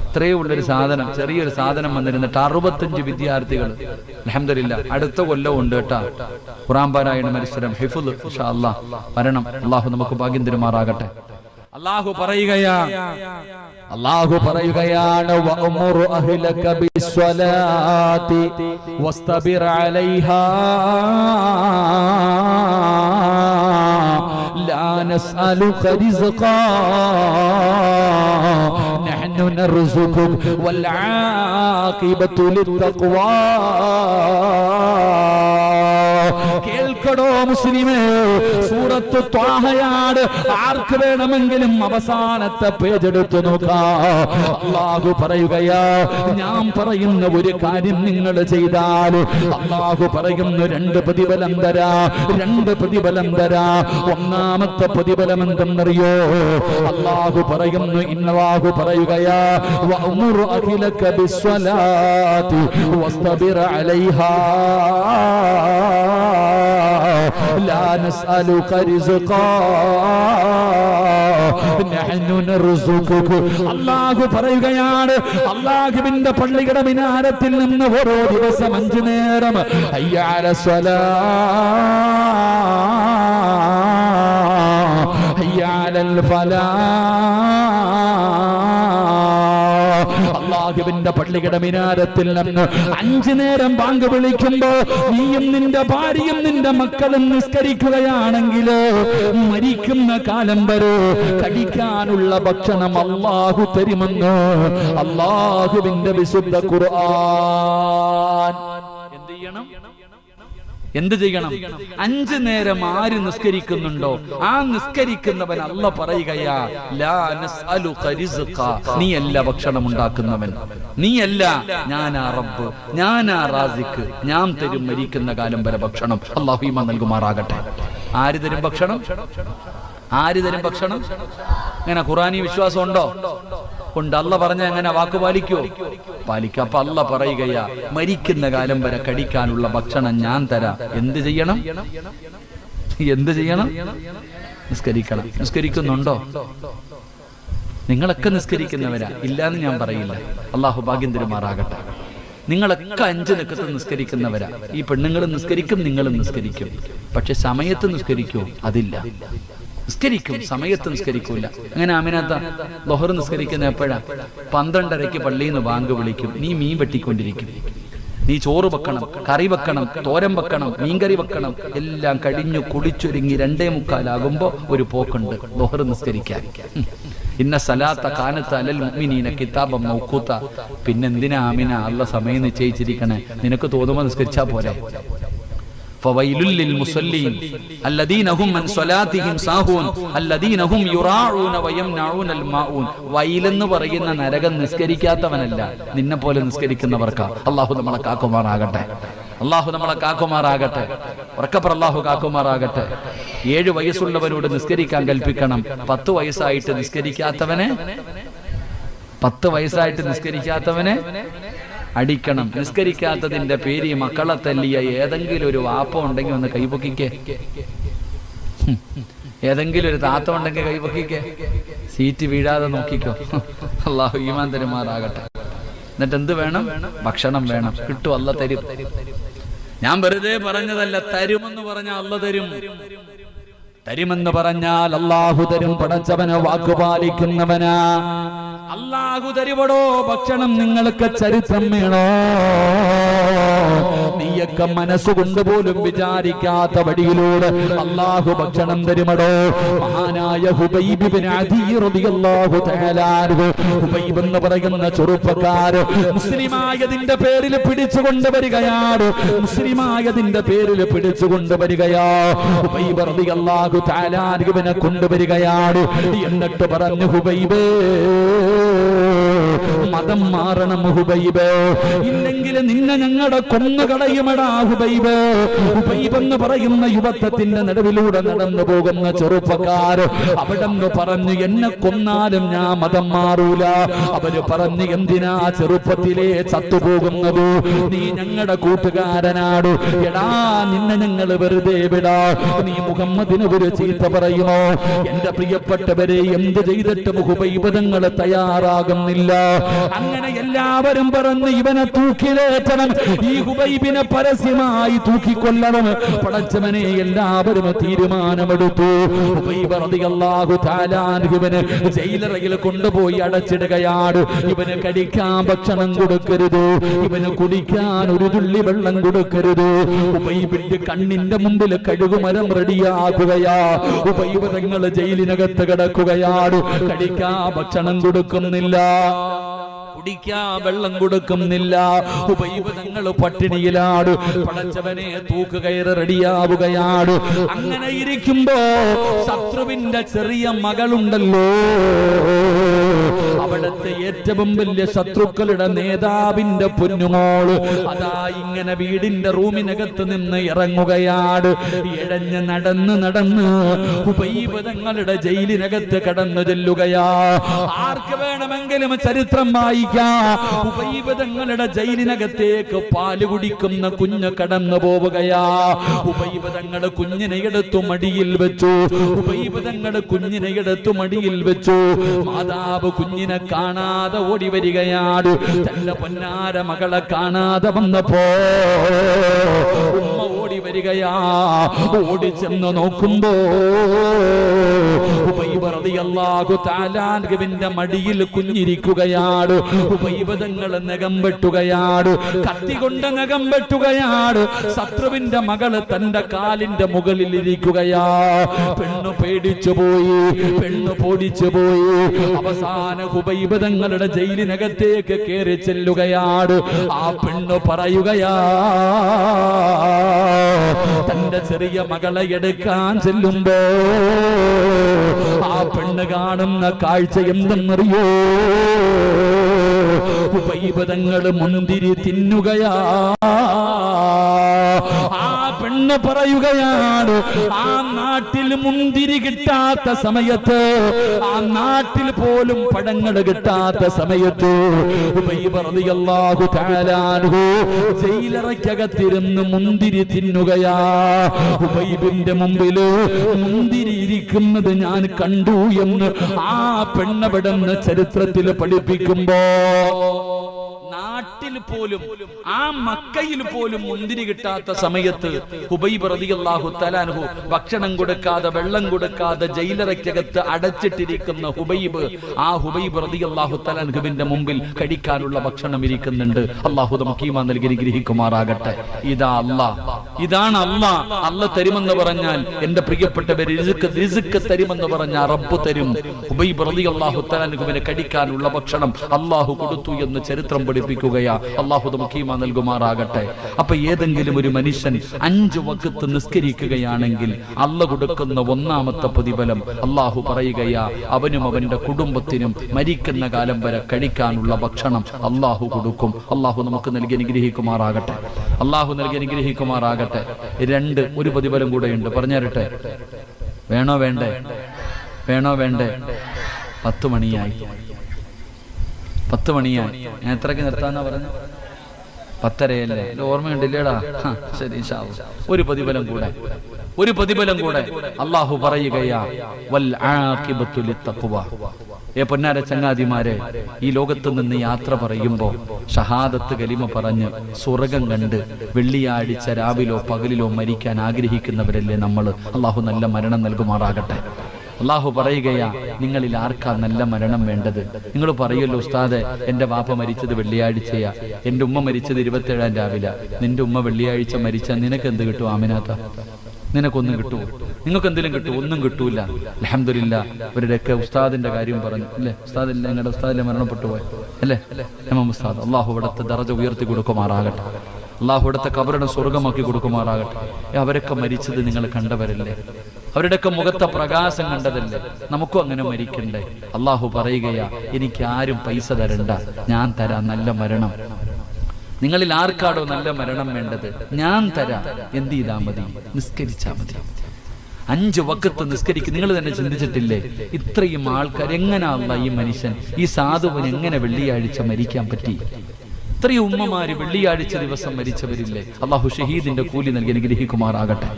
ഇത്രയേ ഉള്ളൊരു സാധനം, ചെറിയൊരു സാധനം വന്നിരുന്നിട്ട് 65 വിദ്യാർത്ഥികൾ. അൽഹംദുലില്ലാഹ്, അടുത്ത കൊല്ലം ഉണ്ട് കേട്ടാ ഖുർആൻ പാരായണ മത്സരം. ഹിഫ്ദ് ഇൻഷാ അല്ലാഹ് വരണം. അള്ളാഹു നമുക്ക് ഭാഗ്യം തരുമാറാകട്ടെ. അല്ലാഹു പറയുകയാണ് വഅ്മുർ അഹ്ലക ബിസ്സലാത്തി വസ്തബിർ അലൈഹാ ലാ നസ്അലുക റിസ്ഖാ നഹ്നു നർസുഖുക വൽ ആഖിബതു ലിത്തഖ്വാ. കേൾക്കടോ മുസ്ലിമേ, സൂറത്ത് ത്വാഹയാണ്. ആർക്ക് വേണമെങ്കിലും അവസാനത്തെ പേജ് എടുത്തു നോക്കാം. അല്ലാഹു പറയുകയാ, ഞാൻ പറയുന്ന ഒരു കാര്യം നിങ്ങൾ ചെയ്താൽ അല്ലാഹു പറയുന്നു രണ്ട് പ്രതിഫലം തരാ. ഒന്നാമത്തെ പ്രതിഫലം എന്തെന്നറിയോ? അല്ലാഹു പറയുന്നു, ഇന്നല്ലാഹു പറയുകയാ വഅ്മുർ അഹ്ലക ബിസ്സലാത്തി വസ്തബിർ അലൈഹാ لا نسألك رزقا نحن نرزقك. അല്ലാഹു പറയുകയാണ്, അല്ലാഹുവിന്റെ പള്ളിയുടെ മിനാരത്തിൽ നിന്ന് ഓരോ ദിവസം 5 നേരം ഹയ്യ അലസ്സലാ ഹയ്യ അലൽ ഫലാ, അല്ലാഹുവിന്റെ പള്ളിയുടെ മിനാരത്തിൽ നിന്ന് 5 നേരം ബാങ്ക് വിളിക്കുമ്പോ നീയും നിന്റെ ഭാര്യയും നിന്റെ മക്കളും നിസ്കരിക്കുകയാണെങ്കിൽ മരിക്കുന്ന കാലം വരെ കഴിക്കാനുള്ള ഭക്ഷണം അല്ലാഹു തരുമെന്ന് അല്ലാഹുവിന്റെ വിശുദ്ധ ഖുർആൻ. എന്ത് ചെയ്യണം? 5 നേരം ആര് നിസ്കരിക്കുന്നുണ്ടോ ആ നിസ്കരിക്കുന്നവൻ അല്ല പറയുകയാ ലാ നസ്അലുക റിസ്ഖാ, നീയല്ല ഭക്ഷണം ഉണ്ടാക്കുന്നവൻ, നീയല്ല, ഞാനാ റബ്ബ്, ഞാനാ റാസിഖ്, ഞാൻ തരും മരിക്കുന്ന കാലം വരെ ഭക്ഷണം. അല്ലാഹു ഈമാൻ നൽകുമാറാകട്ടെ. ആര് തരും ഭക്ഷണം? അങ്ങനെ ഖുർആനി വിശ്വാസം ഉണ്ടോ? ഉണ്ട്. അല്ല പറഞ്ഞ എങ്ങനെ വാക്ക് പാലിക്കോ? പാലിക്ക. അപ്പൊ അല്ല പറയുകയാ മരിക്കുന്ന കാലം വരെ കഴിക്കാനുള്ള ഭക്ഷണം ഞാൻ തരാം. എന്ത് ചെയ്യണം? നിസ്കരിക്കണം. നിസ്കരിക്കുന്നുണ്ടോ? നിങ്ങളൊക്കെ നിസ്കരിക്കുന്നവരാ, ഇല്ലാന്ന് ഞാൻ പറയില്ല. അല്ലാഹു ഭാഗ്യം തരുമാറാകട്ടെ. നിങ്ങളൊക്കെ 5 നിക്കത്ത് നിസ്കരിക്കുന്നവരാ. ഈ പെണ്ണുങ്ങളും നിസ്കരിക്കും, നിങ്ങളും നിസ്കരിക്കും. പക്ഷെ സമയത്ത് നിസ്കരിക്കൂ? അതില്ല. നിസ്കരിക്കും, സമയത്ത് നിസ്കരിക്കൂല. അങ്ങനെ ആമിനാത്ത ളുഹർ നിസ്കരിക്കുന്ന എപ്പോഴാ? 12:30 പള്ളിയിൽ നിന്ന് ബാങ്ക് വിളിക്കും. നീ മീൻ വെട്ടിക്കൊണ്ടിരിക്കും. നീ ചോറ് വെക്കണം, കറി വെക്കണം, തോരൻ വെക്കണം, മീൻകറി വെക്കണം. എല്ലാം കഴിഞ്ഞു കുളിച്ചൊരുങ്ങി 2:45 ഒരു പോക്കുണ്ട് ളുഹർ നിസ്കരിക്കാൻ. ഇന്ന സലാത്ത കാനത്ത് അലൽ മുഅ്മിനീന കിതാബൻ മൗഖൂത. പിന്നെന്തിനാ ആമിന അല്ല സമയം നിശ്ചയിച്ചിരിക്കണേ? നിനക്ക് തോന്നുമ്പോൾ നിസ്കരിച്ചാ പോരെ? فويل للمصلين الذين هم من صلاتهم ساهون الذين هم يراعون ويمنعون الماعون. വൈൽ എന്ന് പറയുന്ന നരകം നിസ്കരിക്കാത്തവനല്ല, നിന്നെ പോലെ നിസ്കരിക്കുന്നവർക്കാ. അല്ലാഹു നമ്മളെ കാക്കുമാറാകട്ടെ. ഉറക്കപ്പറ അല്ലാഹു കാക്കുമാറാകട്ടെ. 7 വയസ്സുള്ളവരോട് നിസ്കരിക്കാൻ കൽപ്പിക്കണം. 10 വയസ്സായിട്ട് നിസ്കരിക്കാത്തവനെ അടിക്കണം. നിസ്കരിക്കാത്തതിന്റെ പേര് മക്കളെ തല്ലിയ ഏതെങ്കിലും ഒരു വാപ്പ ഉണ്ടെങ്കിൽ ഒന്ന് കൈപൊക്കിക്കേ. ഏതെങ്കിലും ഒരു താത്ത ഉണ്ടെങ്കിൽ കൈപൊക്കിക്കേ. സീറ്റ് വീഴാതെ നോക്കിക്കോ. അല്ലാഹു ഈമാൻ തരുമാറാകട്ടെ. എന്നിട്ട് എന്ത് വേണം? ഭക്ഷണം വേണം. കിട്ടും, അല്ല തരും. ഞാൻ വെറുതെ പറഞ്ഞതല്ല. തരുമെന്ന് പറഞ്ഞാൽ അല്ല തരും. തരുമെന്ന് പറഞ്ഞാൽ അല്ലാഹു തരും. പടച്ചവന് വാക്കുപാലിക്കുന്നവനാ. അല്ലാഹു തരുവടോ ഭക്ഷണം. നിങ്ങൾക്ക് ചരിത്രം വേണോ? നീയൊക്കെ മനസ്സുകൊണ്ട് പോലും വിചാരിക്കാത്ത വഴിയിലൂടെ അല്ലാഹു ഭക്ഷണം തരുമടോ. മഹാനായ ഹുബൈബ് ഇബ്നു അദി റളിയല്ലാഹു തആല അൻഹു, ഹുബൈബ് എന്ന് പറയുന്ന ചെറുപ്പക്കാർ മുസ്ലിമായതിന്റെ പേരിൽ പിടിച്ചുകൊണ്ട് വരികയാണ്. ഹുബൈബ് റളിയല്ലാഹു തആല അൻഹുവിനെ കൊണ്ടുവരികയാണ്. എന്നിട്ട് പറഞ്ഞു, ഹുബൈബേ മതം മാറണം ഹുബൈബ്, ഇല്ലെങ്കിൽ നിന്നെ ഞങ്ങളുടെ കൊന്നുകളയുമടാ ഹുബൈബ്. ഹുബൈബ് എന്ന് പറയുന്ന യുവത്വത്തിന്റെ നടുവിലൂടെ നടന്നു പോകുന്ന ചെറുപ്പക്കാർ അവിടെ നിന്ന് പറഞ്ഞു, എന്നെ കൊന്നാലും ഞാൻ മതം മാറൂല. അവര് പറഞ്ഞു, എന്തിനാ ചെറുപ്പത്തിലെ ചത്തുപോകുന്നത്? നീ ഞങ്ങളുടെ കൂട്ടുകാരനാട്. എടാ, നിന്നെ ഞങ്ങൾ വെറുതെ വിടാ. നീ മുഹമ്മദിന് ഒരു ചീത്ത പറയുമോ? എന്റെ പ്രിയപ്പെട്ടവരെ, എന്ത് ചെയ്തിട്ടും ഹുബൈബ് തങ്ങൾ തയ്യാറാകുന്നില്ല. അങ്ങനെ എല്ലാവരും പറഞ്ഞ് ഇവനെ തൂക്കിലേറ്റണം, ഈ ഹുബൈബിനെ പരസ്യമായി തൂക്കിക്കൊല്ലണം. പടച്ചവനെ എല്ലാവരും തീരുമാനമെടുത്തു. ഹുബൈബ് റളിയല്ലാഹു തആല ഇവന് ജയിലറയിൽ കൊണ്ടുപോയി അടച്ചിടുകയാണ്. ഇവന് കഴിക്കാൻ ഭക്ഷണം കൊടുക്കരുത്, ഇവന് കുടിക്കാൻ ഒരു തുള്ളി വെള്ളം കൊടുക്കരുത്. ഹുബൈബിന്റെ കണ്ണിന്റെ മുമ്പിൽ കഴുകുമരം റെഡിയാക്കുകയാ. ഹുബൈബ് തങ്ങൾ ജയിലിനകത്ത് കിടക്കുകയാണ്. കഴിക്കാൻ ഭക്ഷണം കൊടുക്കുന്നില്ല, കുടിക്കാൻ വെള്ളം കൊടുക്കുന്നില്ല. ഹുബൈബ് തങ്ങൾ പട്ടിണിയിലാണ്. പടച്ചവനെ തൂക്കുകയറ് റെഡിയാവുകയാണ്. അങ്ങനെ ഇരിക്കുമ്പോ ശത്രുവിന്റെ ചെറിയ മകളുണ്ടല്ലോ, അവിടത്തെ ഏറ്റവും വലിയ ശത്രുക്കളുടെ നേതാവിന്റെ പൊന്നുമോള് അതാ ഇങ്ങനെ വീടിന്റെ റൂമിനകത്ത് നിന്ന് ഇറങ്ങുകയാണ്. ഇഴഞ്ഞ് നടന്ന് ഹുബൈബ് തങ്ങളുടെ ജയിലിനകത്ത് കടന്നു ചെല്ലുകയാ. ആർക്ക് വേണമെങ്കിലും ചരിത്രം വായിക്കാം. ഹുബൈബ് തങ്ങളുടെ ജയിലിനകത്തേക്ക് പാല് കുടിക്കുന്ന കുഞ്ഞ് കടന്നു പോവുകയാ. ഹുബൈബ് തങ്ങളുടെ കുഞ്ഞിനെ എടുത്തു മടിയിൽ വെച്ചു. ഹുബൈബ് തങ്ങളുടെ കുഞ്ഞിനെ എടുത്തു മടിയിൽ വെച്ചു. മാതാവ് കുഞ്ഞിനെ കാണാതെ ഓടി വരികയാണ്. തന്റെ പൊന്നാര മകളെ കാണാതെ വന്നപ്പോ ഉമ്മ ഓടി വരികയാ. ഓടിച്ചെന്ന് നോക്കുമ്പോ ഹുബൈബ് റളിയല്ലാഹു തആല അൻഹുവിന്റെ മടിയിൽ കുഞ്ഞിരിക്കുകയാണ്. ഹുബൈബ് തങ്ങൾ നഖം വെട്ടുകയാണ്, കത്തി കൊണ്ട് നഖം വെട്ടുകയാണ്. ശത്രുവിന്റെ മകള് തന്റെ കാലിന്റെ മുകളിൽ ഇരിക്കുകയാ. പെണ്ണു പേടിച്ചു പോയി, പെണ്ണു പൊടിച്ചു പോയി. അവസാന ഹുബൈബ് തങ്ങളുടെ ജയിലിനകത്തേക്ക് കയറി ചെല്ലുകയാണ്. ആ പെണ്ണു പറയുകയാ, തന്റെ ചെറിയ മകളെ എടുക്കാൻ ചെല്ലുമ്പോ ആ പെണ്ണ് കാണുന്ന കാഴ്ച എന്തെന്നറിയോ? ഹുബൈബ് തങ്ങൾ മുന്തിരി തിന്നുകയാ. ആ പെണ്ണ് പറയുകയാണ്, ആ നാട്ടിൽ മുന്തിരി കിട്ടാത്ത സമയത്ത്, ആ നാട്ടിൽ പോലും പഴങ്ങൾ കിട്ടാത്ത സമയത്ത് ഹുബൈബ് റളിയല്ലാഹു തആല അൻഹു ജയിലറയ്ക്കകത്തിരുന്ന് മുന്തിരി തിന്നുകയാ. ഹുബൈബിന്റെ മുമ്പില് മുന്തിരി ഇരിക്കുന്നത് ഞാൻ കണ്ടു എന്ന് ആ പെണ്ണവിടെന്ന് ചരിത്രത്തിൽ പഠിപ്പിക്കുമ്പോ നാട്ടിൽ പോലും, ആ മക്കയിൽ പോലും മുന്തിരി കിട്ടാത്ത സമയത്ത് ഹുബൈബ് റളിയല്ലാഹു തആല അൻഹു ഭക്ഷണം കൊടുക്കാതെ വെള്ളം കൊടുക്കാതെ ജയിലറയ്ക്കകത്ത് അടച്ചിട്ടിരിക്കുന്ന ഹുബൈബ്, ആ ഹുബൈബ് റളിയല്ലാഹു തആല അൻഹുവിന്റെ മുമ്പിൽ കഴിക്കാനുള്ള ഭക്ഷണം ഇരിക്കുന്നുണ്ട്. അല്ലാഹു നമുക്ക് ഈമാൻ നൽകി അനുഗ്രഹിക്കുമാറാകട്ടെ. ഇതാ അല്ലാഹ്, ഇതാണ് അല്ലാഹ്. അല്ലാഹ് തരുമെന്ന് പറഞ്ഞാൽ എന്റെ പ്രിയപ്പെട്ടവർ റിസ്ക് തരുമെന്ന് പറഞ്ഞാൽ റബ്ബ് തരും. ഹുബൈബ് റളിയല്ലാഹു തആല അൻഹുവിനെ കഴിക്കാനുള്ള ഭക്ഷണം അല്ലാഹു കൊടുത്തു എന്ന് ചരിത്രം പഠിപ്പിക്കുകയാ. അല്ലാഹു നമുക്ക് ഈമാൻ നൽകുമാറാകട്ടെ. അപ്പൊ ഏതെങ്കിലും ഒരു മനുഷ്യൻ 5 വഖത്ത് നിസ്കരിക്കുകയാണെങ്കിൽ അല്ലാഹു കൊടുക്കുന്ന ഒന്നാമത്തെ പ്രതിഫലം അല്ലാഹു പറയുകയാ, അവനും അവന്റെ കുടുംബത്തിനും മരിക്കുന്ന കാലം വരെ കഴിക്കാനുള്ള ഭക്ഷണം അല്ലാഹു കൊടുക്കും. അല്ലാഹു നമുക്ക് നൽകി അനുഗ്രഹിക്കുമാറാകട്ടെ. അല്ലാഹു നൽകി അനുഗ്രഹിക്കുമാറാകട്ടെ. 2 ഒരു പ്രതിഫലം കൂടെയുണ്ട്, പറഞ്ഞു തരട്ടെ? വേണോ വേണ്ടേ? വേണോ വേണ്ടേ? 10 മണിയായി. 10 മണിയായി. ഞാൻ എത്രയ്ക്ക് നിർത്താന്നാ പറഞ്ഞു? 10:30 ഓർമ്മയുണ്ടില്ലേടാ? ശരി, ഒരു പ്രതിഫലം കൂടെ, ഒരു പ്രതിഫലം കൂടെ. അല്ലാഹു പറയുകയാ, വൽ ആഖിബത്തു ലിത്തഖ്വ. പൊന്നാര ചങ്ങാതിമാരെ, ഈ ലോകത്ത് നിന്ന് യാത്ര പറയുമ്പോ ഷഹാദത്ത് കലിമ പറഞ്ഞ് സ്വർഗം കണ്ട് വെള്ളിയാഴ്ച രാവിലോ പകലിലോ മരിക്കാൻ ആഗ്രഹിക്കുന്നവരല്ലേ നമ്മൾ? അല്ലാഹു നല്ല മരണം നൽകുമാറാകട്ടെ. അല്ലാഹു പറയുകയാ, നിങ്ങളിൽ ആർക്കാ നല്ല മരണം വേണ്ടത്? നിങ്ങൾ പറയുമല്ലോ, ഉസ്താദെ എന്റെ വാപ്പ മരിച്ചത് വെള്ളിയാഴ്ചയാ, എന്റെ ഉമ്മ മരിച്ചത് 27-ാം രാവിലെ. നിന്റെ ഉമ്മ വെള്ളിയാഴ്ച മരിച്ചാൽ നിനക്ക് എന്ത് കിട്ടും ആമിനാത്ത? നിനക്കൊന്നും കിട്ടുമോ? നിങ്ങൾക്ക് എന്തെങ്കിലും കിട്ടും? ഒന്നും കിട്ടൂല. അൽഹംദുലില്ലാഹ്. ഇവരുടെയൊക്കെ ഉസ്താദിന്റെ കാര്യം പറഞ്ഞു അല്ലേ? ഉസ്താദില്ല, നിങ്ങളുടെ ഉസ്താദിലെ മരണപ്പെട്ടു പോയി അല്ലേ? ഇമാം ഉസ്താദ്. അല്ലാഹു ഇവിടുത്തെ ദറജ ഉയർത്തി കൊടുക്കുമാറാകട്ടെ. അല്ലാഹു ഇവിടുത്തെ ഖബറിനെ സ്വർഗമാക്കി കൊടുക്കുമാറാകട്ടെ. അവരൊക്കെ മരിച്ചത് നിങ്ങൾ കണ്ടവരല്ലേ? അവരുടെയൊക്കെ മുഖത്തെ പ്രകാശം കണ്ടതല്ലേ? നമുക്കും അങ്ങനെ മരിക്കണ്ടേ? അല്ലാഹു പറയുകയാ, എനിക്ക് ആരും പൈസ തരണ്ട, ഞാൻ തരാം നല്ല മരണം. നിങ്ങളിൽ ആർക്കാടോ നല്ല മരണം വേണ്ടത്? ഞാൻ തരാം. എന്ത് ചെയ്താൽ മതി? നിസ്കരിച്ചാ മതി. 5 വഖത്ത് നിസ്കരിക്കും. നിങ്ങൾ തന്നെ ചിന്തിച്ചിട്ടില്ലേ ഇത്രയും ആൾക്കാർ? എങ്ങനെയാ ഈ മനുഷ്യൻ, ഈ സാധുവിന് എങ്ങനെ വെള്ളിയാഴ്ച മരിക്കാൻ പറ്റി? ഇത്രയും ഉമ്മമാര് വെള്ളിയാഴ്ച ദിവസം മരിച്ചവരില്ലേ? അല്ലാഹു ഷഹീദിന്റെ കൂലി നൽകി അനുഗ്രഹിക്കുമാറാകട്ടെ.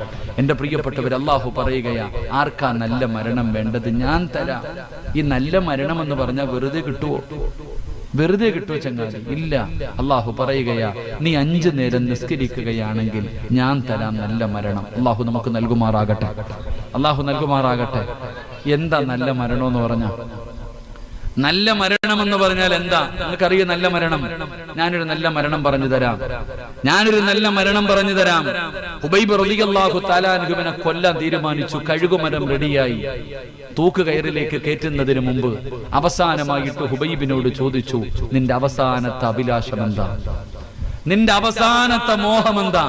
എന്റെ പ്രിയപ്പെട്ടവർ, അല്ലാഹു പറയുകയാ, ആർക്കാ നല്ല മരണം വേണ്ടത്? ഞാൻ തരാം. ഈ നല്ല മരണം എന്ന് പറഞ്ഞാൽ വെറുതെ കിട്ടുവോ? വെറുതെ കിട്ടുമോ ചങ്ങാതി? ഇല്ല. അള്ളാഹു പറയുകയാ, നീ 5 നേരം നിസ്കരിക്കുകയാണെങ്കിൽ ഞാൻ തരാം നല്ല മരണം. അള്ളാഹു നമുക്ക് നൽകുമാറാകട്ടെ, അള്ളാഹു നൽകുമാറാകട്ടെ. എന്താ നല്ല മരണം എന്ന് പറഞ്ഞ? നല്ല മരണം എന്ന് പറഞ്ഞാൽ എന്താ? നിങ്ങൾക്കറിയാം നല്ല മരണം? ഞാനൊരു നല്ല മരണം പറഞ്ഞു തരാം. ഹുബൈബ് റളിയല്ലാഹു തആല അൻഹുവിനെ കൊല്ലാൻ തീരുമാനിച്ചു. കഴുകുമരം റെഡിയായി. തൂക്കുകയറിലേക്ക് കയറ്റുന്നതിന് മുമ്പ് അവസാനമായിട്ട് ഹുബൈബിനോട് ചോദിച്ചു, നിന്റെ അവസാനത്തെ അഭിലാഷം എന്താ? നിന്റെ അവസാനത്തെ മോഹമെന്താ?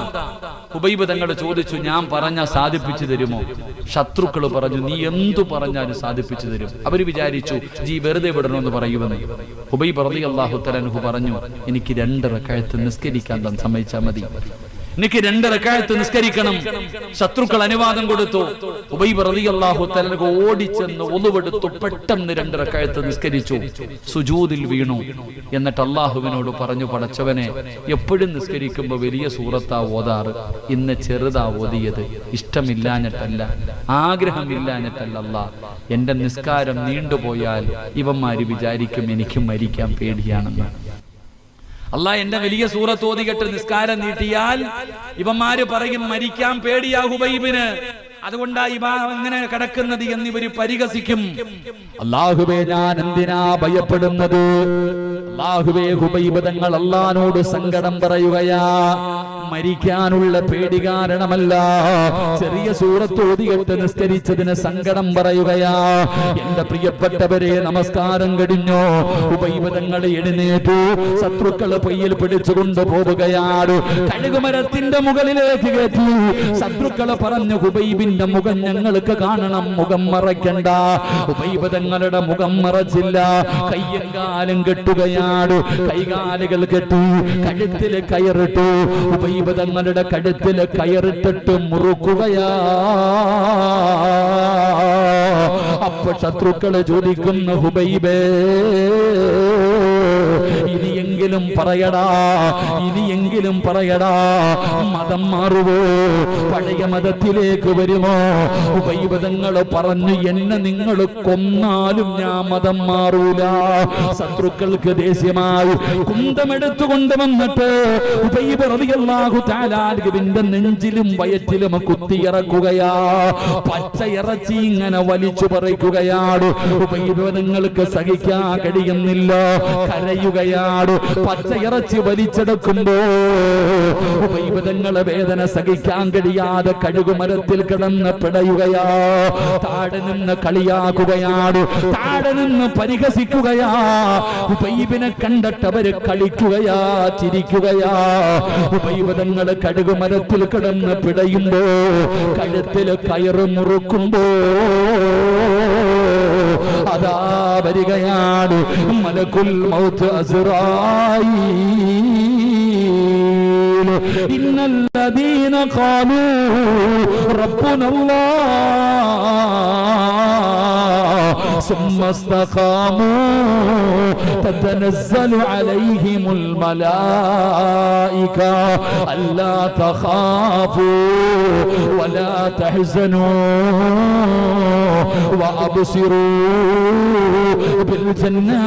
ഹുബൈബ് തങ്ങൾ ചോദിച്ചു, ഞാൻ പറഞ്ഞ സാധിപ്പിച്ചു തരുമോ? ശത്രുക്കൾ പറഞ്ഞു, നീ എന്തു പറഞ്ഞാലും സാധിപ്പിച്ചു തരും. അവര് വിചാരിച്ചു ജി വെറുതെ വിടണമെന്ന് പറയുമെന്ന്. ഹുബൈബ് റളിയല്ലാഹു തആല അൻഹു പറഞ്ഞു, എനിക്ക് 2 റക്അത്ത് നിസ്കരിക്കാൻ താൻ സമ്മതിച്ചാൽ മതി, എനിക്ക് 2 റക്അത്ത് നിസ്കരിക്കണം. ശത്രുക്കൾ അനുവാദം കൊടുത്തു. ഹുബൈബ് റളിയല്ലാഹു തആല അൻഹു ഓടിച്ചെന്ന് ഒളുവെടുത്തു പെട്ടെന്ന് 2 റക്അത്ത് നിസ്കരിച്ചു. സുജൂദിൽ വീണു. എന്നിട്ട് അള്ളാഹുവിനോട് പറഞ്ഞു, പടച്ചവനെ, എപ്പോഴും നിസ്കരിക്കുമ്പോൾ വലിയ സൂറത്താ ഓതാറ്, ഇന്ന് ചെറുതാ ഓതിയത്. ഇഷ്ടമില്ലാഞ്ഞിട്ടല്ല, ആഗ്രഹമില്ലാഞ്ഞിട്ടല്ല അല്ലാഹ്. എന്റെ നിസ്കാരം നീണ്ടുപോയാൽ ഇവന്മാര് വിചാരിക്കും എനിക്ക് മരിക്കാൻ പേടിയാണെന്ന്. അല്ലാഹ് എന്റെ വലിയ സൂറത്ത് ഓതികെട്ട് നിസ്കാരം നീട്ടിയാൽ ഇവന്മാര് പറയും മരിക്കാൻ പേടിയാ ഹുബൈബിന്, അതുകൊണ്ടാ ഇവ ഇങ്ങനെ കിടക്കുന്നത് എന്നിവര് പരിഹസിക്കും. അല്ലാഹുവേ, ഞാൻ എന്തിനാ ഭയപ്പെടുന്നത്? അല്ലാഹുവേ, ഹുബൈബ് തങ്ങൾ അല്ലാഹുവോട് സങ്കടം പറയുകയാ. മരിക്കാനുള്ള പേടി കാരണമല്ല, ചെറിയ സൂറത്ത് ഓതിയിട്ട് നിസ്കരിച്ചതിന് സങ്കടം പറയുകയാ. എന്റെ പ്രിയപ്പെട്ടവരെ, നമസ്കാരം കഴിഞ്ഞു. ഹുബൈബ് തങ്ങൾ എഴുന്നേറ്റു. ശത്രുക്കള് പൊയ്യിൽ പിടിച്ചുകൊണ്ട് പോവുകയാണ്. കഴുകുമരത്തിന്റെ മുകളിലേക്ക് കയറ്റി. ശത്രുക്കള് പറഞ്ഞു, ഹുബൈബിന്റെ മുഖം ഞങ്ങൾക്ക് കാണണം, മുഖം മറയ്ക്കണ്ട. ഹുബൈബ് തങ്ങളുടെ മുഖം മറച്ചില്ല. കയ്യും കാലും കെട്ടുകയാണ്. കൈകാലുകൾ കെട്ടു, കഴുത്തില് കയറിട്ടു. ഹുബൈബ് തങ്ങളുടെ കഴുത്തില് കയറിട്ടിട്ട് മുറുക്കുകയാ. അപ്പൊ ശത്രുക്കള് ചോദിക്കുന്നു, ഹുബൈബേ, ഇനിയെങ്കിലും പറയടാ, ഇനിയെങ്കിലും പറയടാ, മതം മാറുവോ? പഴയ മതത്തിലേക്ക് വരുമോ? ഹുബൈബ് തങ്ങൾ പറഞ്ഞു, എന്നെ നിങ്ങൾ കൊന്നാലും ഞാൻ മതം മാറൂല. ശത്രുക്കൾക്ക് ദേഷ്യമായി കുന്തമെടുത്തുകൊണ്ട് വന്നിട്ട് ഹുബൈബ് റളിയല്ലാഹു തആല അൻഹുവിന്റെ നെഞ്ചിലും വയറ്റിലും കുത്തിയിറക്കുകയാ. പച്ച ഇറച്ചി ഇങ്ങനെ വലിച്ചു പറിക്കുകയാണ്. ഹുബൈബ് തങ്ങൾക്ക് സഹിക്കാൻ കഴിയുന്നില്ല, കരയുകയാണ്. പച്ച ഇറച്ചി വലിച്ചെടുക്കുമ്പോ ഹുബൈബ് തങ്ങളെ വേദന സഹിക്കാൻ കഴിയാതെ കഴുകുമരത്തിൽ കിടന്ന് പിടയുകയാ. താഴെ നിന്ന് കളിയാക്കുകയാണ്, താഴെ നിന്ന് പരിഹസിക്കുകയാ. ഹുബൈബിനെ കണ്ടിട്ട് അവര് കളിക്കുകയാ, ചിരിക്കുകയാ. ഹുബൈബ് തങ്ങൾ കഴുകുമരത്തിൽ കിടന്ന് പിടയുമ്പോ, കഴുത്തിൽ കയറ് മുറുക്കുമ്പോ അതാ വരികയാണ് മലക്കുൽ മൗത്ത് അസ്റായീൽ. ഇന്നല്ലദീന ഖാലൂ റബ്ബുനല്ലാഹ് സുമ്മ ഇസ്തഖാമൂ തതനസ്സലു അലൈഹിമുൽ മലായിക അല്ലാ തഖാഫൂ വലാ തഹ്സനൂ വഅബ്സിറൂ ബിൽ ജന്നാ.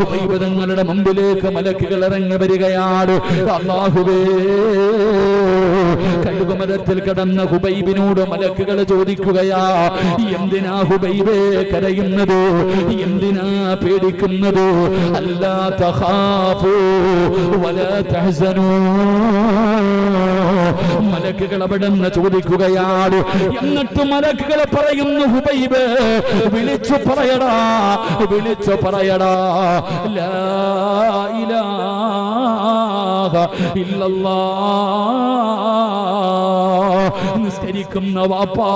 ഹുബൈബ് തങ്ങളുടെ മുമ്പിലേക്ക് മലക്കുകൾ ഇറങ്ങി വരികയാണ്. അല്ലാഹുവേ, കഴുകുമരത്തിൽ കിടന്ന ഹുബൈബിനോട് മലക്കുകൾ ചോദിക്കുകയാ, എന്തിനാ ഹുബൈബേ കരയുന്നത്? എന്തിനാ പേടിക്കുന്നത്? അല്ലാ തഖാഫൂ വലാ തഹ്സനൂ. മലക്കുകൾ അവിടെന്ന് ചോദിക്കുകയാണ്. എന്നിട്ട് മലക്കുകൾ പറയുന്നു, ഹുബൈബ്, വിളിച്ചു പറയടാ, വിളിച്ചു പറയടാ, ലാ ഇലാഹ ഇല്ലല്ലാഹ്. നിസ്കരിക്കുന്ന വാപ്പാ,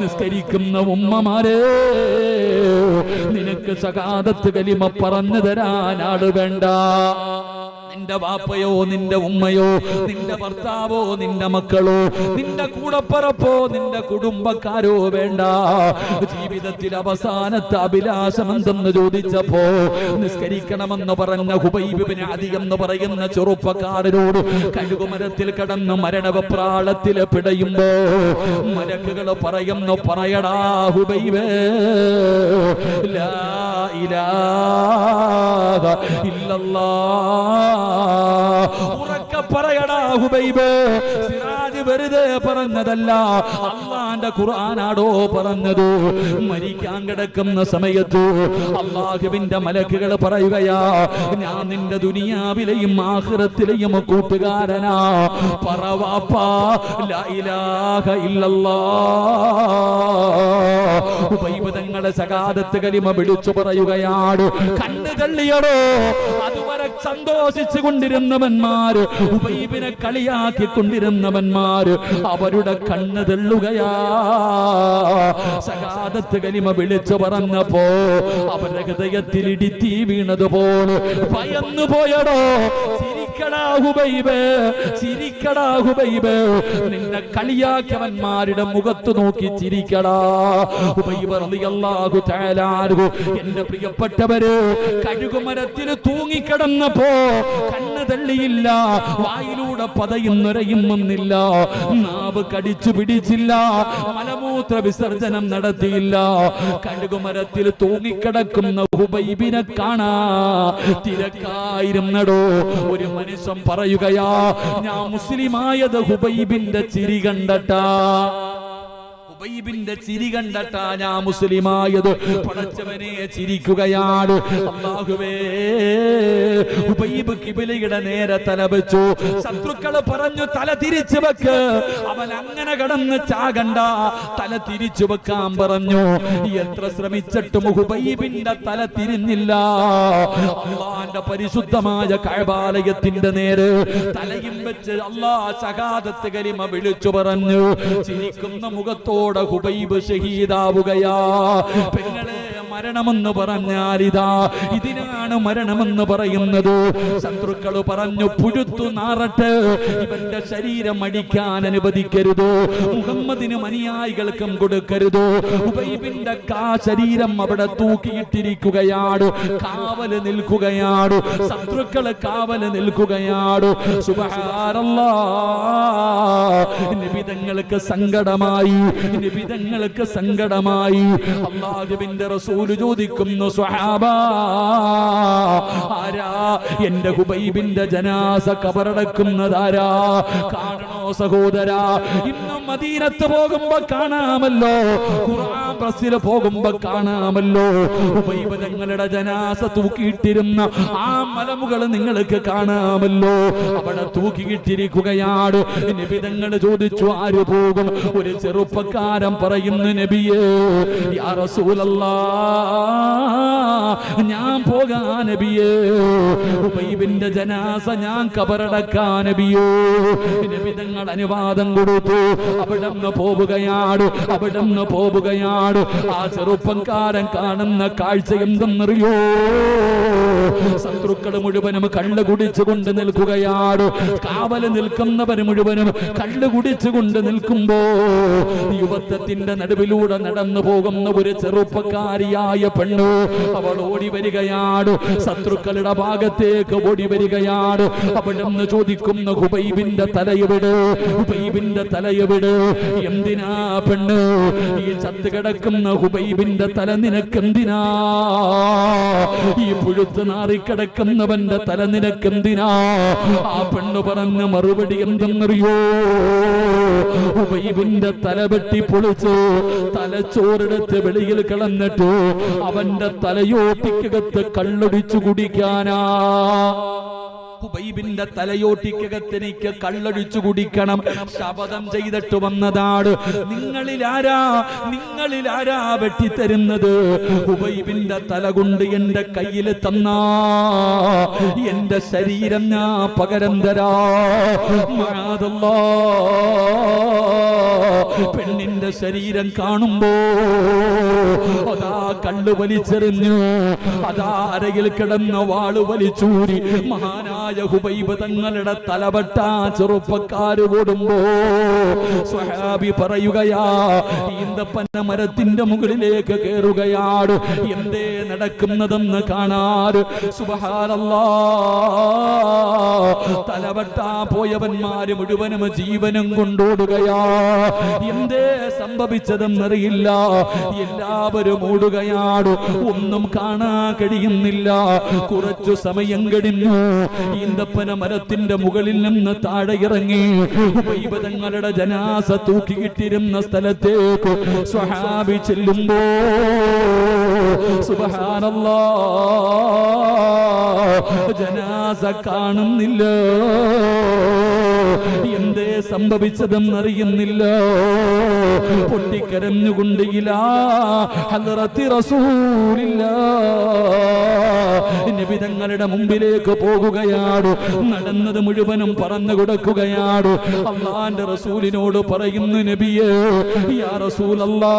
നിസ്കരിക്കുന്ന ഉമ്മമാരെ, നിനക്ക് ശഹാദത്ത് കലിമ പറഞ്ഞു തരാൻ ആള് വേണ്ട. നിന്റെ വാപ്പയോ നിന്റെ ഉമ്മയോ നിന്റെ ഭർത്താവോ നിന്റെ മക്കളോ നിന്റെ കൂടപ്പറപ്പോ നിന്റെ കുടുംബക്കാരോ വേണ്ട. ജീവിതത്തിൽ അവസാനത്തെ അഭിലാഷം എന്തെന്ന് ചോദിച്ചപ്പോ നിസ്കരിക്കണമെന്ന് പറഞ്ഞ ഹുബൈബ് ഇബ്നു അദി എന്ന് പറയുന്ന ചെറുപ്പക്കാരനോട് കഴുകുമരത്തിൽ കിടന്ന് മരണവെപ്രാളത്തിൽ പിടയുമ്പോ മലക്കുകൾ പറയുന്നു, പറയടാ ഹുബൈബേ, ലാ ഇലാഹ ഇല്ലല്ലാഹ്. ഉറക്കെ പറയടാ ഹുബൈബ്. സിറാജ് വെറുതെ പറഞ്ഞതല്ല, അള്ളാന്റെ ഖുർആനാടോ പറഞ്ഞത്. മരിക്കാൻ കിടക്കുന്ന സമയത്ത് അള്ളാഹുവിന്റെ മലക്കുകൾ പറയുകയാ, ഞാൻ നിന്റെ ദുനിയാവിലെയും ആഖിറത്തിലെയും കൂട്ടുകാരനാ. പറവാപ്പാ ലാ ഇലാഹ ഇല്ലല്ലാഹ്. ഹുബൈബ് തങ്ങളെ സകാദത്ത് കലിമ വിളിച്ചു പറയുകയാണ്. കണ്ണ് തള്ളിയടോ. അതുവരെ സന്തോഷിച്ചു കൊണ്ടിരുന്നവന്മാര്, ഹുബൈബിനെ കളിയാക്കിക്കൊണ്ടിരുന്നവന്മാര്, അവരുടെ കണ്ണ് തള്ളുകയാ. സകാദത്ത് കലിമ വിളിച്ചു പറഞ്ഞപ്പോ അവരുടെ ഹൃദയത്തിൽ ഇടിത്തീ വീണതുപോലെ ഭയന്നു പോയടോ. ചിരിക്കടാ ഹുബൈബ്, ചിരിക്കടാ ഹുബൈബ്. നിന്നെ കളിയാക്കിയവന്മാരുടെ മുഖത്ത് നോക്കി ചിരിക്കടാ. ഹുബൈബ് റളിയല്ലാഹു തആല അൻഹു, എന്റെ പ്രിയപ്പെട്ടവര്, കഴുകുമരത്തിൽ തൂങ്ങിക്കിടന്നപ്പോ കണ്ണ് തള്ളിയില്ല, വായിലൂടെ പതയും നുരയും വന്നില്ല, നാവ് കടിച്ചു പിടിച്ചില്ല, മലമൂത്ര വിസർജനം നടത്തിയില്ല. കഴുകുമരത്തിൽ തൂങ്ങിക്കിടക്കുന്ന ഹുബൈബിനെ കാണാ തിരക്കായിരുന്നടോ. ഒരു മനുഷ്യൻ പറയുകയാ, ഞാൻ മുസ്ലിമായത് ഹുബൈബിന്റെ ചിരി കണ്ടട്ടാ. ഹുബൈബിന്റെ ചിരി കണ്ടട്ടാ ഞാൻ മുസ്ലിമായത്. പടച്ചവനെ ചിരിക്കുകയാണ്. അല്ലാഹുവേ, ഹുബൈബ് ഖിബലയുടെ നേരെ തല വെച്ചു. ശത്രുക്കൾ പറഞ്ഞു, തല തിരിച്ചു വെക്ക്. അവൻ അങ്ങനെ കടന്ന് ചാകണ്ട, തല തിരിച്ചു വെക്കാൻ പറഞ്ഞു. എത്ര ശ്രമിച്ചിട്ടും ഹുബൈബിന്റെ തല തിരിഞ്ഞില്ല. അള്ളാന്റെ പരിശുദ്ധമായ കഅബാലയത്തിന്റെ നേരെ തലയും വെച്ച് അല്ലാഹ് ശഹാദത്ത് കലിമ വിളിച്ചു പറഞ്ഞു. ചിരിക്കുന്ന മുഖത്തോടെ ഹുബൈബ് ഷഹീദാവുകയാ. പെങ്ങളെ, മരണമെന്ന് പറഞ്ഞാൽ ഇതാ, ഇതിനാണ് മരണമെന്ന് പറയുന്നത്. ശത്രുക്കൾ പറഞ്ഞു, പുഴുത്തു നാറട്ടെ, ഇവന്റെ ശരീരം അടിക്കാൻ അനുവദിക്കരുത്, മുഹമ്മദിനും അനുയായികൾക്കും കൊടുക്കരുത്. ഹുബൈബിന്റെ ശരീരം അവിടെ തൂക്കിയിട്ടിരിക്കുകയാണ്, കാവല് നിൽക്കുകയാണ്. ശത്രുക്കള് കാവല് നിൽക്കുകയാണ്. സുബ്ഹാനല്ലാഹ്. നിബിതങ്ങൾക്ക് സങ്കടമായി, നിബിതങ്ങൾക്ക് സങ്കടമായി. അല്ലാഹുവിന്റെ റസൂൽ ചോദിക്കുന്നു, സ്വഹാബ, ആരാ എന്റെ ഹുബൈബിന്റെ ജനാസ കബറടക്കുന്നതാരാ? കാണണോ സഹോദരാ? ഇന്നും മദീനത്ത് പോകുമ്പോ കാണാമല്ലോ, ഖുർആൻ പ്രസിൽ പോകുമ്പോ കാണാമല്ലോ, ഹുബൈബ് തങ്ങളുടെ ജനാസ തൂക്കിയിട്ടിരുന്ന ആ മലമുകൾ നിങ്ങൾക്ക് കാണാമല്ലോ. അവിടെ തൂക്കിയിട്ടിരിക്കുകയാണ്. നബി തങ്ങൾ ചോദിച്ചു, ആര് പോകും? ഒരു ചെറുപ്പക്കാരൻ പറയുന്നു, നബിയേ, യാ റസൂലല്ലാഹ്, ഞാൻ പോകാൻ നബിയേ. ഹുബൈബിന്റെ ജനാസ ഞാൻ കബറടക്കാൻ നബിയേ. നബി തങ്ങൾ അനുവാദം കൊടുത്തു. അവിടുന്ന് പോവുകയാണ്, അവിടുന്ന് പോവുകയാണ്. ആ ചെറുപ്പക്കാരൻ കാണുന്ന കാഴ്ച എന്തെന്നറിയോ? ശത്രുക്കൾ മുഴുവനും കള്ള് കുടിച്ചുകൊണ്ട് നിൽക്കുകയാണ്. കാവല് നിൽക്കുന്നവർ മുഴുവനും കള്ള് കുടിച്ചുകൊണ്ട് നിൽക്കുമ്പോ യുവത്വത്തിന്റെ നടുവിലൂടെ നടന്നു പോകുന്ന ഒരു ചെറുപ്പക്കാരിയായ പെണ്ണ്, അവൾ ഓടി വരികയാണ്. ശത്രുക്കളുടെ ഭാഗത്തേക്ക് ഓടി വരികയാണ്. അവിടുന്ന് ചോദിക്കുന്ന, ഹുബൈബിന്റെ തലയെവിടെ? ഹുബൈബിന്റെ തലയെവിടെ? എന്തിനാ പെണ്ണ് ഈ ചത്ത് കിടക്കുന്ന ഹുബൈബിന്റെ തല നിനക്കെന്തിനാ? ഈ പുഴുത്ത് നാറിക്കിടക്കുന്നവന്റെ തല നിനക്കെന്തിനാ? ആ പെണ്ണ് പറഞ്ഞ മറുപടി എന്തെന്നറിയോ? ഹുബൈബിന്റെ തല വെട്ടി പൊളിച്ച് തലച്ചോറെടുത്ത് വെളിയിൽ കളഞ്ഞിട്ട് അവന്റെ തലയോട്ടിക്കകത്ത് കള്ളൊടിച്ചു കുടിക്കാനാ. ഹുബൈബിന്റെ തലയോട്ടിക്കകത്തെനിക്ക് കള്ളൊഴിച്ചു കുടിക്കണം ശപഥം ചെയ്തിട്ട് വന്നതാണ്. നിങ്ങളിലാരാ വെട്ടിത്തരുന്നത്? ഹുബൈബിന്റെ തല കൊണ്ട് എന്റെ കയ്യിൽ തന്നാ എന്റെ ശരീരം ഞാൻ പകരം തരാ. പെണ്ണിന്റെ ശരീരം കാണുമ്പോ അതാ കള്ളു വലിച്ചെറിഞ്ഞു, അതാ അരയിൽ കിടന്ന വാള് വലിച്ചൂരി മഹാനായ ഹുബൈബ് തങ്ങളുടെ തലവെട്ടാ ചെറുപ്പക്കാര് ഓടുമ്പോ സ്വഹാബി പറയുകയാ, ഈന്തപ്പന മരത്തിന്റെ മുകളിലേക്ക് കയറുകയാണ്. എന്തേ നടക്കുന്നതെന്ന് കാണാറ്. സുബ്ഹാനല്ലാഹ്, തലവെട്ടാ പോയവന്മാര് മുഴുവനും ജീവനും കൊണ്ടോടുകയാ. എന്തേ സംഭവിച്ചതെന്നറിയില്ല. എല്ലാവരും ഓടുകയാ. തേടുകയാണ്, ഒന്നും കാണാൻ കഴിയുന്നില്ല. കുറച്ചു സമയം കഴിഞ്ഞു. ഈന്തപ്പന മരത്തിന്റെ മുകളിൽ നിന്ന് താഴെ ഇറങ്ങി ഉബൈബ് തങ്ങളുടെ ജനാസ തൂക്കിയിട്ടിരുന്ന സ്ഥലത്തേക്ക് സ്വഹാബി ചെല്ലുമ്പോ സുബ്ഹാനല്ലാഹ്, ജനാസ കാണുന്നില്ല. എന്തേ സംഭവിച്ചതെന്നറിയുന്നില്ല. പൊട്ടിക്കരഞ്ഞുകൊണ്ട് ഇലാ ഹദ്റത്തി റസൂലില്ലാഹ്, നബി തങ്ങളുടെ മുമ്പിലേക്ക് പോകുകയാണ്. നടന്നത് മുഴുവനും പറഞ്ഞു കൊടുക്കുകയാണ്. അല്ലാഹുവിന്റെ റസൂലിനോട് പറയുന്നു, നബിയേ, യാ റസൂലല്ലാഹ്,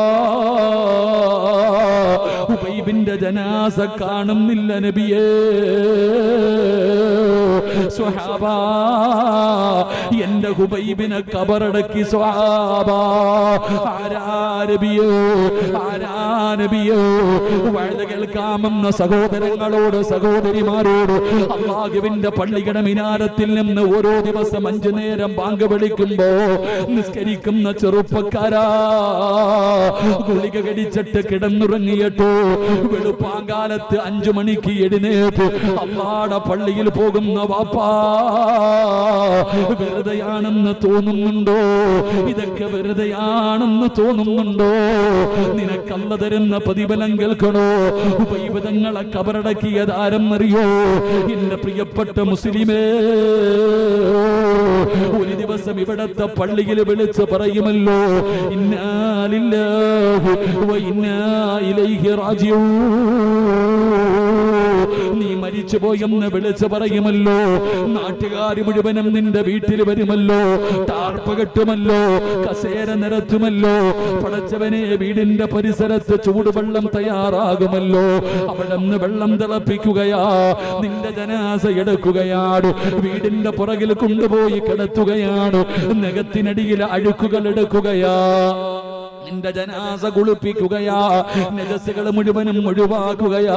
ഉബൈബിന്റെ ജനാസ കാണുന്നില്ല നബിയേ. സ്വഹാബാ, എന്റെ ഹുബൈബിനെ കബറടക്കി സ്വഹാബാ. ആരാനബിയോ, ആരാനബിയോ. വഴുത കേൾക്കാമെന്ന സഹോദരങ്ങളോട് സഹോദരിമാരോട് അല്ലാഹുവിന്റെ പള്ളിയുടെ മിനാരത്തിൽ നിന്ന് ഓരോ ദിവസം 5 നേരം ബാങ്ക് വിളിക്കുമ്പോ നിസ്കരിക്കുന്ന ചെറുപ്പക്കാരാ, ഗുളിക കടിച്ചിട്ട് കിടന്നുറങ്ങിയിട്ടോ വെളുപ്പാങ്കാലത്ത് 5 മണിക്ക് എഴുന്നേറ്റ് അല്ലാഹുവിന്റെ പള്ളിയിൽ പോകുന്ന വാപ്പാ, വെറുതെയാണെന്ന് തോന്നുന്നുണ്ടോ? ഇതൊക്കെ വെറുതെയാണെന്ന് തോന്നുന്നുണ്ടോ? നിനക്കല്ല തരുന്ന പ്രതിഫലം കേൾക്കണോ? ഉബൈബ് തങ്ങളെ കബറടക്കിയത് ആരെന്നറിയോ? എന്റെ പ്രിയപ്പെട്ട മുസ്ലിമേ, ഒരു ദിവസം ഇവിടത്തെ പള്ളിയിൽ വിളിച്ച് പറയുമല്ലോ, ഇന്നാ ലില്ലാഹി വ ഇന്നാ ഇലൈഹി റാജിഊൻ. നീ മരിച്ചു പോയെന്ന് വിളിച്ച് പറയുമല്ലോ. നാട്ടുകാർ മുഴുവനും നിന്റെ വീട്ടിൽ വരുമല്ലോ, ടാർപ്പ് കെട്ടുമല്ലോ, കസേര നിരത്തുമല്ലോ. പടച്ചവനെ, വീടിന്റെ പരിസരത്ത് ചൂടുവെള്ളം തയ്യാറാകുമല്ലോ. അവിടെ നിന്ന് വെള്ളം തിളപ്പിക്കുകയാ, നിന്റെ ജനാസ എടുക്കുകയാണ്, വീടിന്റെ പുറകിൽ കൊണ്ടുപോയി കിടത്തുകയാണ്, നഖത്തിനടിയിൽ അഴുക്കുകൾ എടുക്കുകയാ, നിന്റെ ജനാസ കുളിപ്പിക്കുകയാ, നജസുകൾ മുഴുവനും ഒഴിവാക്കുകയാ.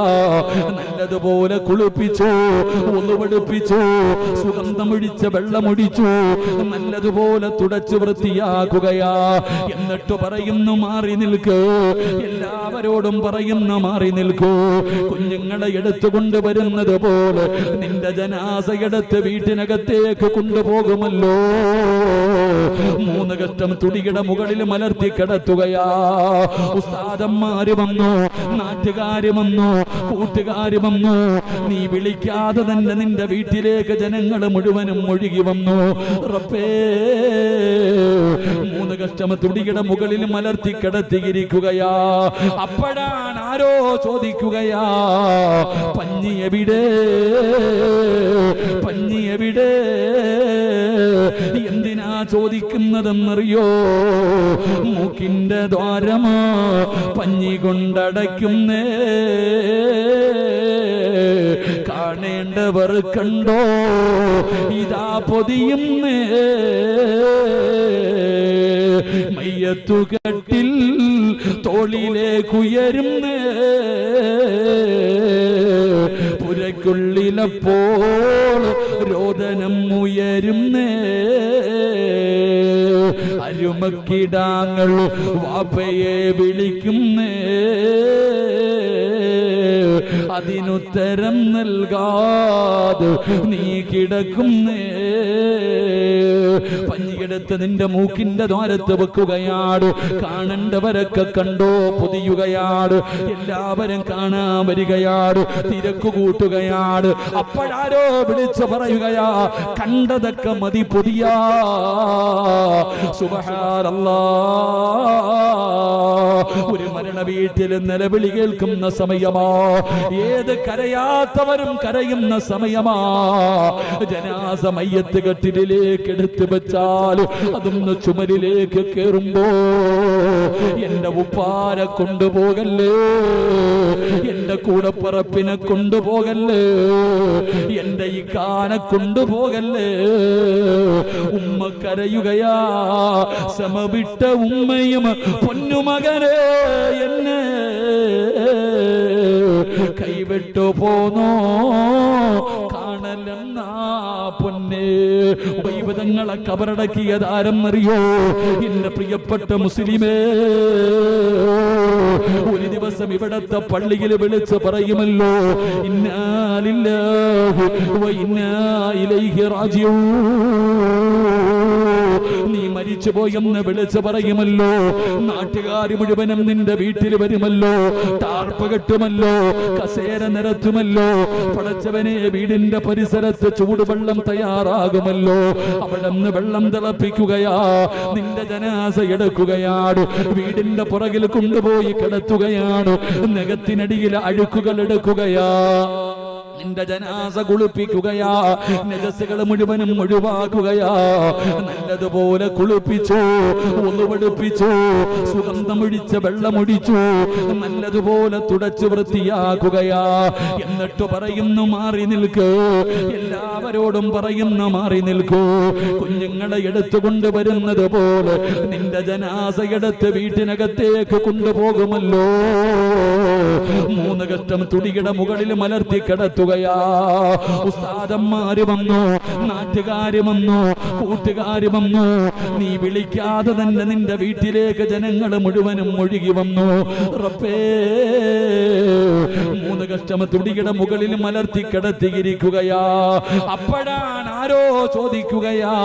നല്ലതുപോലെ കുളിപ്പിച്ചു, ഒന്നുപടുപ്പിച്ചു, സുഗന്ധമൊഴിച്ച വെള്ളമൊഴിച്ചു, നല്ലതുപോലെ തുടച്ചു വൃത്തിയാക്കുകയാ. എന്നിട്ട് പറയുന്നു, മാറി നിൽക്കൂ. എല്ലാവരോടും പറയുന്നു, മാറി നിൽക്കൂ. കുഞ്ഞുങ്ങളെ എടുത്തുകൊണ്ട് വരുന്നത് പോലെ നിന്റെ ജനാസ എടുത്ത് വീട്ടിനകത്തേക്ക് കൊണ്ടുപോകുമല്ലോ. 3 കഷ്ടം തുടിയുടെ മുകളിൽ മലർത്തി കിടത്തുക. ഉസ്താദന്മാര് വന്നു, നാട്ടുകാര് വന്നു, കൂട്ടുകാര് വന്നു. നീ വിളിക്കാതെ തന്നെ നിന്റെ വീട്ടിലേക്ക് ജനങ്ങൾ മുഴുവനും ഒഴുകി വന്നു. റബ്ബേ, 3 കഷ്ടം തുടിയുടെ മുകളിൽ മലർത്തി കിടത്തിയിരിക്കുകയാ. അപ്പോഴാണ് ആരോ ചോദിക്കുകയാ, പഞ്ഞി എവിടെ, പഞ്ഞി എവിടെ? എന്തിനാ ചോദിക്കുന്നതെന്നറിയോ? മൂക്കിന്റെ ദ്വാരമോ പഞ്ഞി കൊണ്ടടയ്ക്കുന്നേ, കാണേണ്ടവർ കണ്ടോ ഇതാ പൊതിയുന്നേ. മയ്യത്തുകട്ടിൽ തോളിലേക്കുയരുന്നേ, പുരയ്ക്കുള്ളിലപ്പോൾ രോദനം ഉയരുന്നേ. അരുമക്കിടാങ്ങൾ വാപ്പയെ വിളിക്കുന്നേ, അതിനുത്തരം നൽകാതെ നീ കിടക്കുന്നേ. പഞ്ഞിയെടുത്ത് നിന്റെ മൂക്കിന്റെ ദ്വാരത്ത് വെക്കുകയാണ്. കാണേണ്ടവരൊക്കെ കണ്ടോ പൊതിയുകയാണ്. എല്ലാവരും കാണാൻ വരികയാണ്, തിരക്ക് കൂട്ടുകയാണ്. അപ്പോഴാരോ വിളിച്ചു പറയുകയാ, കണ്ടതൊക്കെ മതി പൊതിയാ. സുബ്ഹാനല്ലാഹ്, ഒരു മരണ വീട്ടിൽ നിലവിളി കേൾക്കുന്ന സമയമാ. ഏത് കരയാത്തവരും കരയുന്ന സമയമാ. ജനാസ മയ്യത്ത് കട്ടിലേക്ക് എടുത്തു വെച്ചാൽ അതൊന്ന് ചുമരിലേക്ക് കേറുമ്പോ, എന്റെ ഉപ്പാരെ കൊണ്ടുപോകല്ലേ, എന്റെ കൂടപ്പറപ്പിനെ കൊണ്ടുപോകല്ലേ, എന്റെ ഇക്കാനെ കൊണ്ടുപോകല്ലേ. ഉമ്മ കരയുകയാ, സമവിട്ട ഉമ്മയും പൊന്നുമകനെ എന്നെ കൈവിട്ടു പോന്നോ, കാണലെന്നാ പൊന്നെ. വൈബദങ്ങളെ കബറടക്കിയതാരെന്നറിയോ? എന്റെ പ്രിയപ്പെട്ട മുസ്ലിമേ, ഒരു ദിവസം ഇവിടത്തെ പള്ളിയിൽ വിളിച്ച് പറയുമല്ലോ, ഇന്നാ ലില്ലാഹി വ ഇന്നാ ഇലൈഹി റാജിഊൻ. നീ മരിച്ചു പോയെന്ന് വിളിച്ച് പറയുമല്ലോ. നാട്ടുകാർ മുഴുവനും നിന്റെ വീട്ടിൽ വരുമല്ലോ, ടാർപ്പ് കെട്ടുമല്ലോ, കസേര നിരത്തുമല്ലോ. പടച്ചവനെ, വീടിന്റെ പരിസരത്ത് ചൂടുവെള്ളം തയ്യാറാകുമല്ലോ. അവിടെ നിന്ന് വെള്ളം തിളപ്പിക്കുകയാ, നിന്റെ ജനാസ എടുക്കുകയാണ്, വീടിന്റെ പുറകിൽ കൊണ്ടുപോയി കിടത്തുകയാണ്, നഖത്തിനടിയിൽ അഴുക്കുകൾ എടുക്കുകയാ, നിന്റെ ജനാസ കുളിപ്പിക്കുകയാ, നജസുകൾ മുഴുവനും ഒഴിവാക്കുകയാ. നല്ലതുപോലെ കുളിപ്പിച്ചു, ഒന്നുപടുപ്പിച്ചു, സുഗന്ധമൊഴിച്ച വെള്ളമൊഴിച്ചു, നല്ലതുപോലെ തുടച്ചു വൃത്തിയാക്കുകയാ. എന്നിട്ട് പറയുന്നു, മാറി നിൽക്കൂ. എല്ലാവരോടും പറയുന്നു, മാറി നിൽക്കൂ. കുഞ്ഞുങ്ങളെ എടുത്തുകൊണ്ട് വരുന്നത് പോലെ നിന്റെ ജനാസ എടുത്ത് വീട്ടിനകത്തേക്ക് കൊണ്ടുപോകുമല്ലോ. 3 കഷ്ടം തുടിയുടെ മുകളിൽ മലർത്തി കിടത്തുക. ഉസ്താദന്മാര് വന്നു, നാട്ടുകാര് വന്നു, കൂട്ടുകാര് വന്നു. നീ വിളിക്കാതെ തന്നെ നിന്റെ വീട്ടിലേക്ക് ജനങ്ങൾ മുഴുവനും ഒഴുകി വന്നു. റബ്ബേ, 3 കഷ്ടം തുടിയുടെ മുകളിൽ മലർത്തി കിടത്തിയിരിക്കുകയാ. അപ്പോഴാണ് ആരോ ചോദിക്കുകയാ,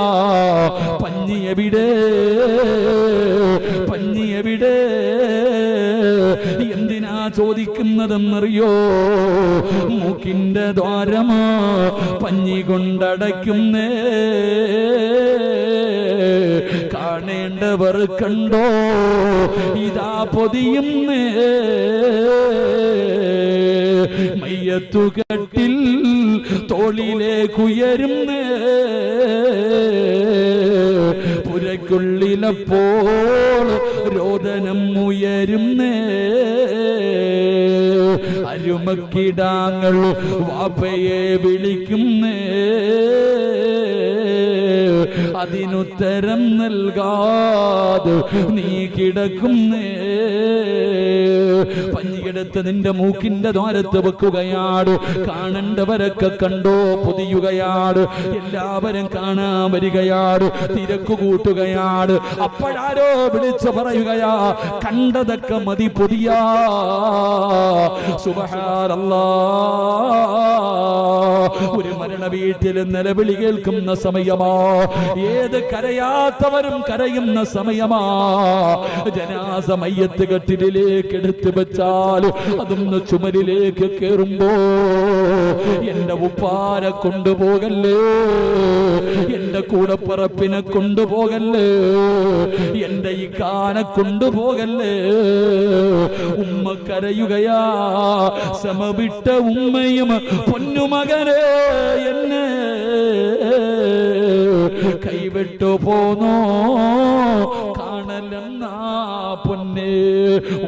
പഞ്ഞി എവിടെ, പഞ്ഞി എവിടെ? എന്തിനാ ചോദിക്കുന്നതെന്നറിയോ? മൂക്കിന്റെ ദ്വാരമോ പഞ്ഞി കൊണ്ടടയ്ക്കുന്നേ, കാണേണ്ടവർ കണ്ടോ, ഇതാ പൊതിയുന്നേ. മയ്യത്തുകട്ടിൽ തോളിലേക്കുയരുന്നേ, പുരയ്ക്കുള്ളിലപ്പോൾ രോദനം ഉയരുന്നേ. അരുമക്കിടാങ്ങൾ വാപ്പയെ വിളിക്കുന്നേ, അതിനുത്തരം നൽകാതെ നീ കിടക്കുന്നേ. പഞ്ഞിയെടുത്ത് നിന്റെ മൂക്കിന്റെ ദ്വാരത്ത് വെക്കുകയാണ്. കാണേണ്ടവരൊക്കെ കണ്ടോ, പൊതിയുകയാണ്. എല്ലാവരും കാണാൻ വരികയാണ്, തിരക്ക് കൂട്ടുകയാണ്. അപ്പോഴാരോ വിളിച്ചു പറയുകയാ, കണ്ടതൊക്കെ മതി പൊതിയാ. സുബ്ഹാനല്ലാഹ്. ഒരു മരണ വീട്ടിൽ നിലവിളി കേൾക്കുന്ന സമയമാ, ഏത് കരയാത്തവരും കരയുന്ന സമയമാ. ജനാസ മയ്യത്ത് കട്ടിലേക്ക് എടുത്തു വെച്ചാൽ അതൊന്ന് ചുമരിലേക്ക് കേറുമ്പോ, എന്റെ ഉപ്പാനെ കൊണ്ടുപോകല്ലേ, എന്റെ കൂടപ്പറപ്പിനെ കൊണ്ടുപോകല്ലേ, എന്റെ ഇക്കാനെ കൊണ്ടുപോകല്ലേ. ഉമ്മ കരയുകയാ, സമവിട്ട ഉമ്മയും പൊന്നുമകനെ എന്നെ കൈവിട്ടു പോന്നോ, കാണലെന്നാ പൊന്നേ.